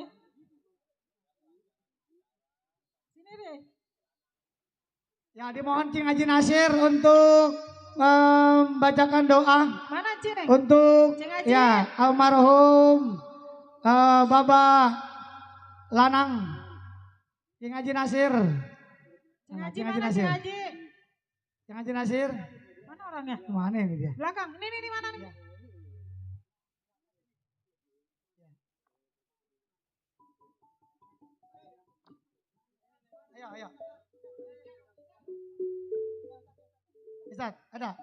Speaker 3: Sini Ri.
Speaker 2: Ya, dimohon Cing Haji Nasir untuk membacakan doa
Speaker 3: Mana Cing?
Speaker 2: untuk
Speaker 3: Cing Haji.
Speaker 2: ya almarhum Bapak Lanang Cing Haji Nasir.
Speaker 3: Cing Haji
Speaker 2: Cing Haji
Speaker 3: mana
Speaker 2: Nasir.
Speaker 3: Cing Haji?
Speaker 2: Cing Haji Nasir.
Speaker 3: Mana orangnya?
Speaker 2: Mana ini dia?
Speaker 3: Belakang. Ini mana nih?
Speaker 2: Ayo. Ustaz, ada?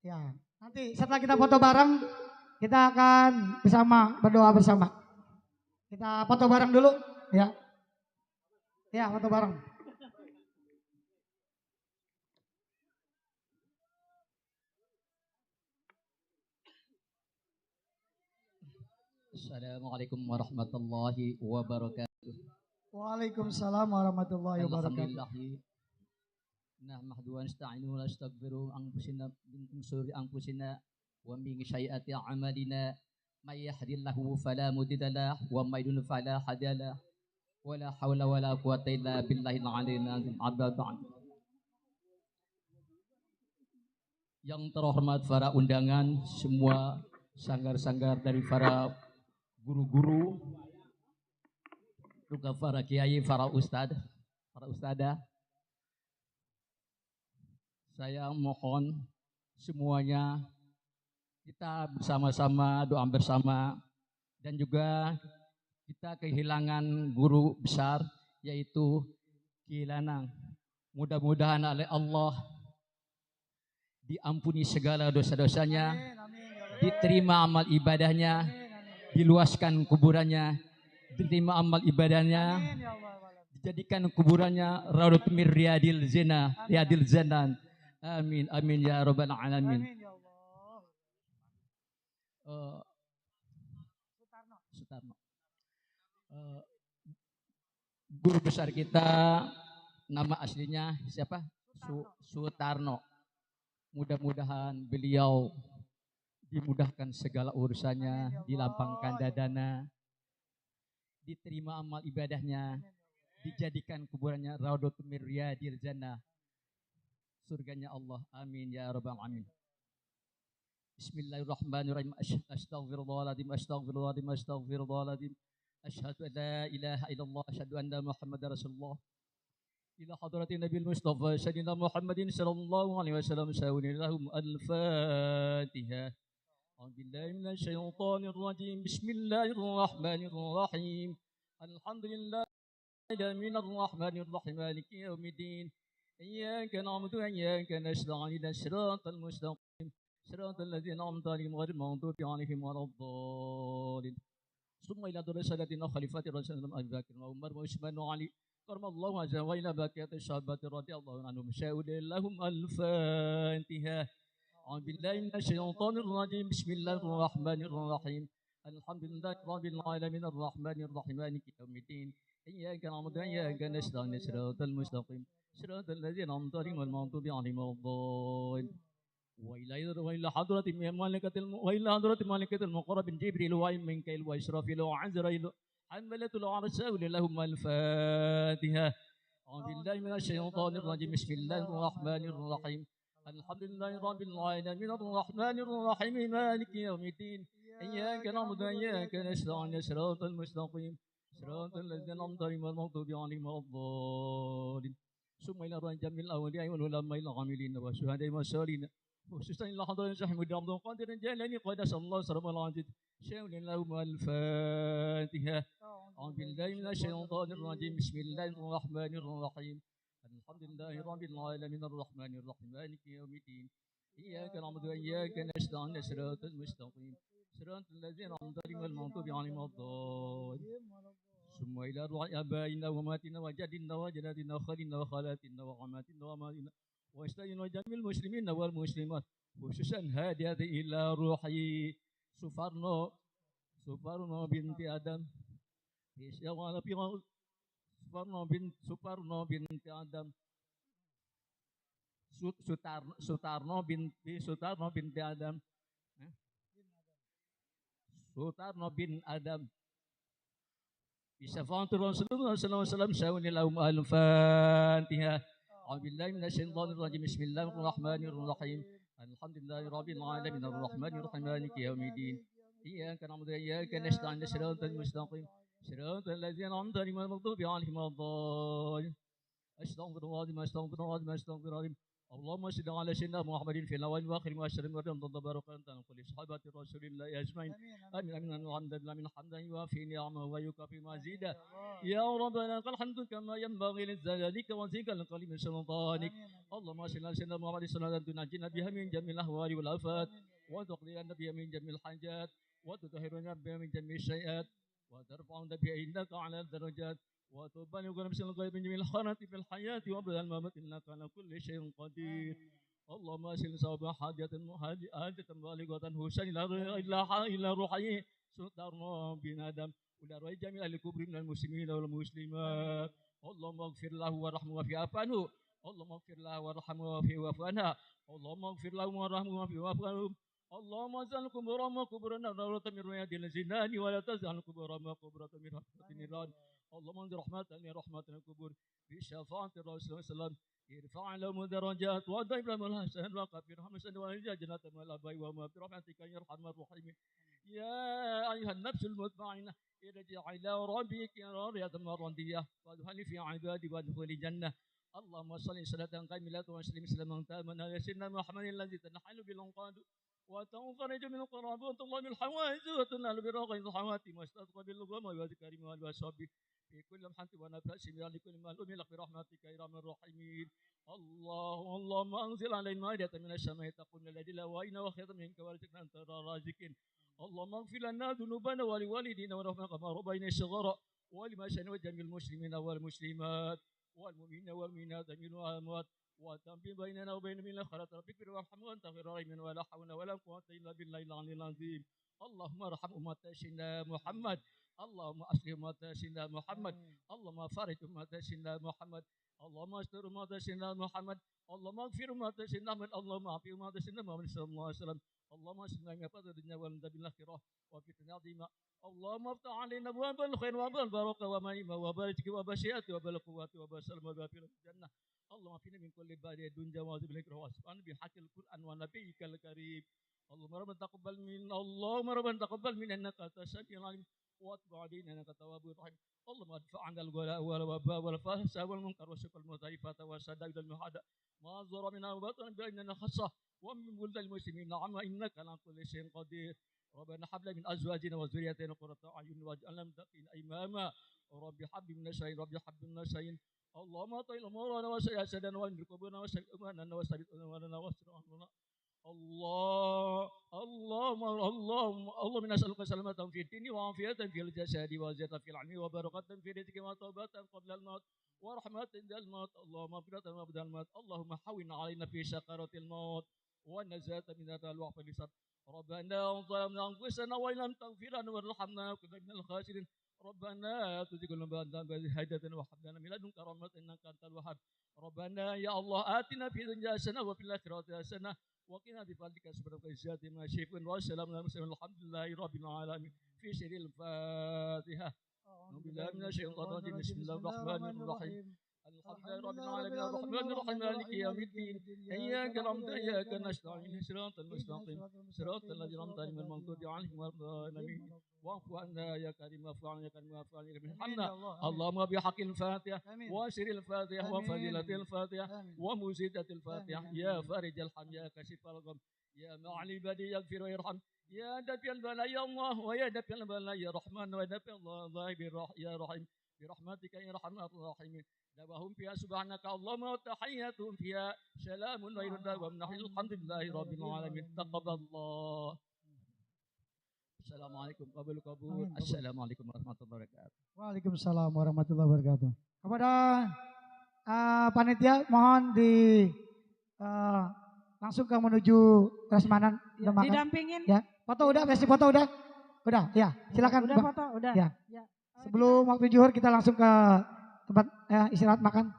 Speaker 2: Ya, nanti setelah kita foto bareng, kita akan bersama berdoa bersama. Kita foto bareng dulu, ya. Ya, foto bareng.
Speaker 7: Assalamualaikum warahmatullahi wabarakatuh.
Speaker 2: Waalaikumsalam warahmatullahi wabarakatuh.
Speaker 7: Alhamdulillah. Nahmadu wa nasta'inu wa nastaghfiru anfusina min shururi anfusina wa min sayyiati a'malina may yahdihillahu fala mudilla lahu wa may yudlil fala hadiya lahu wa la haula wa la quwwata illa billahil aliyyil azim. Amma ba'd. Yang terhormat para undangan, semua sanggar-sanggar dari para guru-guru, juga para kiai, para ustadzah. Saya mohon semuanya kita bersama-sama doa bersama, dan juga kita kehilangan guru besar yaitu Ki Lanang. Mudah-mudahan oleh Allah diampuni segala dosa-dosanya, diterima amal ibadahnya, diluaskan kuburannya, diterima amal ibadahnya, dijadikan kuburannya Raudhatun min riyadil Janan. Amin amin ya rabbal alamin. Sutarno. Guru besar kita nama aslinya siapa? Sutarno. Mudah-mudahan beliau dimudahkan segala urusannya, dilapangkan dadana, diterima amal ibadahnya, dijadikan kuburannya Raudhatun min riyadil Jannah, surganya Allah. Amin ya rabbal alamin. Bismillahirrahmanirrahim. Astaghfirullahaladzim, astaghfirullahaladzim, astaghfirullahaladzim. Asyhadu an la ilaha illallah, asyhadu anna Muhammadar Rasulullah. Ila hadratin Nabil Mustafa Sayyidina Muhammadin sallallahu alaihi wasallam. Sa'unilahum al-Fatihah. A'udzubillahi minasyaitonir rajim. Bismillahirrahmanirrahim. Alhamdulillahi minarrahmanir rahim maliki yaumiddin. Iyyaka na'budu wa iyyaka nasta'in. Shiratal mustaqim. Shiratal ladzina an'amta 'alaihim ghairil maghdubi 'alaihim waladdallin. Summa ila darasatina khalifatir rasulullah Abu Bakar wa Umar wa Utsman wa Ali. Karmallahu azza wa ila baqiyati sahabati radhiyallahu anhum. Sa'udillahum al-Fatihah. A'udzubillahi minasyaitonir rajim. Bismillahirrahmanirrahim. Alhamdulillahi rabbil alamin arrahmanir rahim maliki yaumiddin. Iyyaka na'budu wa iyyaka nasta'in. Shiratal mustaqim. Shiratal ladzina an'amta 'alaihim ghairil maghdubi alaihim waladdallin. Wa ila hadratil malaikatil muqarrabin Jibril wa Mikail wa Israfil wa Azrail. حملة العرش لهم الفاتحة. أعوذ بالله من الشيطان الرجيم. بسم الله الرحمن الرحيم. الحمد لله رب العالمين الرحمن الرحيم مالك يوم الدين. إياك نعبد وإياك نستعين. صراط المستقيم صراط الذين أنعمت عليهم غير المغضوب عليهم ولا الضالين. ثم إلى جميع الأولياء والعلماء العاملين والشهداء والصالحين، خصوصا إلى حضرة الشيخ محمد عبد القادر الجيلاني قدس الله سره العزيز. شاول لهم الفاتحة. أعوذ بالله من الشيطان الرجيم. بسم الله الرحمن الرحيم. الحمد لله رب العالمين الرحمن الرحيم مالك يوم الدين. إياك نعبد وإياك نستعين. صراط المستقيم صراط الذين أنعمت عليهم غير المغضوب عليهم ولا الضالين. ثم إلى روح آبائنا وأمهاتنا وجدنا وجداتنا وخالنا وخالاتنا وعماتنا وأماتنا وأشتاقنا وجميع المسلمين والمسلمات، خصوصا هدية إلى روحي Suparno binti Adam. Suparno binti Adam. Sutarno binti Adam. Sutarno bin Adam. Bisyafaati Rasulullah sallallahu alaihi wasallam. Sa'unilahum al-Fatihah. A'udzubillahi minasyaitonir rajim. Bismillahirrahmanirrahim. Alhamdulillahi rabbil alamin arrahmanir rahim maliki yaumiddin. Iyyaka na'budu wa iyyaka nasta'in. Shiratal mustaqim shiratal ladzina an'amta 'alaihim ghairil maghdubi 'alaihim waladdallin. Astaghfirullahaladzim, astaghfirullahaladzim, astaghfirullahaladzim. اللهم صل على سيدنا محمد في الاول واخر واشهد ان تبارك انت كل صحابه رسول الله اجمعين امين امين الحمد لله من حمدا يوافي نعمه ويكافي مزيدا يا ربنا لك الحمد كما ينبغي لجلالك وزيك القليل من سلطانك اللهم صل على سيدنا محمد صلى الله عليه وسلم تنجينا بها من جميع الاهوال والافات وتقضي لنا بها من جميع الحاجات وتطهرنا بها من جميع الشيئات وترفعنا بها انك على الدرجات وتبلغنا بسم الغيب من جميع الخيرات في الحياة وبعد الممات إنك على كل شيء قدير اللهم أسل صواب حاجة بالغة حسين إلى روحي سلطان بن آدم وإلى روح جميع الكبر من المسلمين والمسلمات اللهم اغفر له وارحمه وفي عفانه اللهم اغفر له وارحمه وفي عفانه اللهم اغفر له وارحمه وفي عفانه اللهم اجعل قبورهم قبورنا روضة من رياض الجنان ولا تجعل قبورهم قبورة من رحمة النيران اللهم انزل رحمة من رحمة القبور بشفاعة الرسول صلى الله عليه وسلم ارفع لهم درجات وضرب لهم الحسن وكفر حمسا والجنة جنة من الأبي وما برحمتك يا أرحم الراحمين يا أيها النفس المطمئنة ارجع إلى ربك راضية مرضية وادخلي في عبادي وادخلي الجنة اللهم صل صلاة كاملة وسلم سلاما تاما على سيدنا محمد الذي تنحل بالانقاذ وتنفرج من القراب وتطلع من الحوائج وتنال برغم الحواتم واستسقى بالغم والكريم والوصحب في كل لمحة ونفس من لكل معلوم لك برحمتك يا ارحم الراحمين اللهم انزل علينا مائدة من السماء تقول الذي لا وإن وخير منك ورزقنا انت الرازقين اللهم اغفر لنا ذنوبنا ولوالدينا ورحمنا كما ربينا صغارا ولمشايخنا وجميع المسلمين والمسلمات والمؤمنين والمؤمنات من والاموات وتنبي بيننا وبين من الخيرات ربك وارحم وانت خير الراحمين ولا حول ولا قوة الا بالله العلي العظيم اللهم ارحم أمة سيدنا محمد اللهم اصلح أمة سيدنا محمد اللهم فارج أمة سيدنا محمد اللهم استر أمة سيدنا محمد اللهم اغفر أمة سيدنا محمد اللهم اعف أمة سيدنا محمد صلى الله عليه وسلم اللهم اسلمنا من فضل الدنيا والمدى بالاخره وفتنة عظيمة اللهم افتح علينا ابواب الخير وابواب البركه ومنيمه وبركه وبشيئه وبالقوه وبالسلام وبافره الجنه اللهم فينا من كل باري دنيا وعذب الكره واسبحان بحق القران ونبيك الكريم اللهم ربنا تقبل منا اللهم ربنا تقبل منا انك انت السميع العليم واتب علينا انك التواب الرحيم اللهم ادفع عنا الغلاء والوباء والفحشاء والمنكر والسوء المضاعفات والسداد المحادة ما ظهر منها وبطن بيننا خاصه ومن ولد المسلمين نعم انك على كل شيء قدير ربنا هب لنا من ازواجنا وذرياتنا قرة اعين واجعلنا متقين اماما رب حب من الشيء رب حب من الشيء اللهم طيل امورنا وسياسنا وانجر قبورنا وسيد اماننا وسبت اماننا واستر امرنا اللهم نسألك سلامة في الدين وعافية في الجسد وزيادة في العلم وبركة في رزق وتوبة قبل الموت ورحمة عند الموت اللهم مغفرة قبل الموت اللهم حوّن علينا في سكرات الموت والنجاة من هذا الوقت الصعب ربنا ظلمنا أنفسنا وإن لم تغفر لنا وارحمنا كنا من الخاسرين ربنا تزغ قلوبنا بعد إذ هديتنا وهب لنا من لدنك رحمة إنك أنت الوهاب ربنا يا الله آتنا في الدنيا حسنة وفي الآخرة حسنة وقنا بفضلك سبحانك الذات ما يشفون والسلام على المرسلين الحمد لله رب العالمين في سر الفاتحة أعوذ بالله من الشيطان الرجيم بسم الله الرحمن الرحيم الحمد لله رب العالمين الرحمن الرحيم مالك يوم الدين إياك نعبد وإياك نستعين صراط المستقيم صراط الذين أنعمت عليهم غير المغضوب عليهم ولا الضالين واعف عنا يا كريم واعف عنا يا كريم واعف عنا يا كريم اللهم بحق الفاتحة وسر الفاتحة وفضيلة الفاتحة ومزيدة الفاتحة يا فارج الحم يا كاشف الغم يا معلي بدي يغفر ويرحم يا دافع البلاء يا الله ويا دافع البلاء يا رحمن ويا دافع الله يا رحيم برحمتك يا ارحم الراحمين دعواهم فيها سبحانك اللهم وتحياتهم فيها سلام غير دوام الحمد لله رب العالمين تقبل الله السلام عليكم قبل قبول السلام عليكم ورحمة الله وبركاته.
Speaker 2: Waalaikumsalam warahmatullahi wabarakatuh. Kepada panitia mohon di langsung ke menuju prasmanan
Speaker 3: Ya, didampingin.
Speaker 2: Ya, foto udah, sesi foto udah. Udah, ya, silakan.
Speaker 3: Udah foto, udah.
Speaker 2: Ya. Sebelum waktu zuhur kita langsung ke tempat istirahat makan.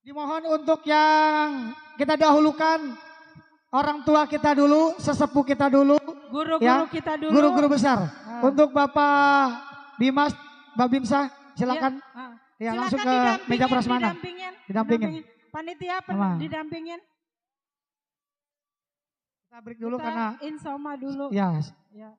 Speaker 2: Dimohon untuk yang kita dahulukan orang tua kita dulu, sesepuh kita dulu,
Speaker 3: guru-guru kita dulu,
Speaker 2: guru-guru besar. Untuk Bapak Bimas, Babinsa, silakan. Ya, langsung ke meja prasmanan.
Speaker 3: Didampingin. Panitia didampingin.
Speaker 2: Kita break dulu
Speaker 3: Kita
Speaker 2: karena
Speaker 3: insoma dulu.
Speaker 2: ya
Speaker 3: Ya.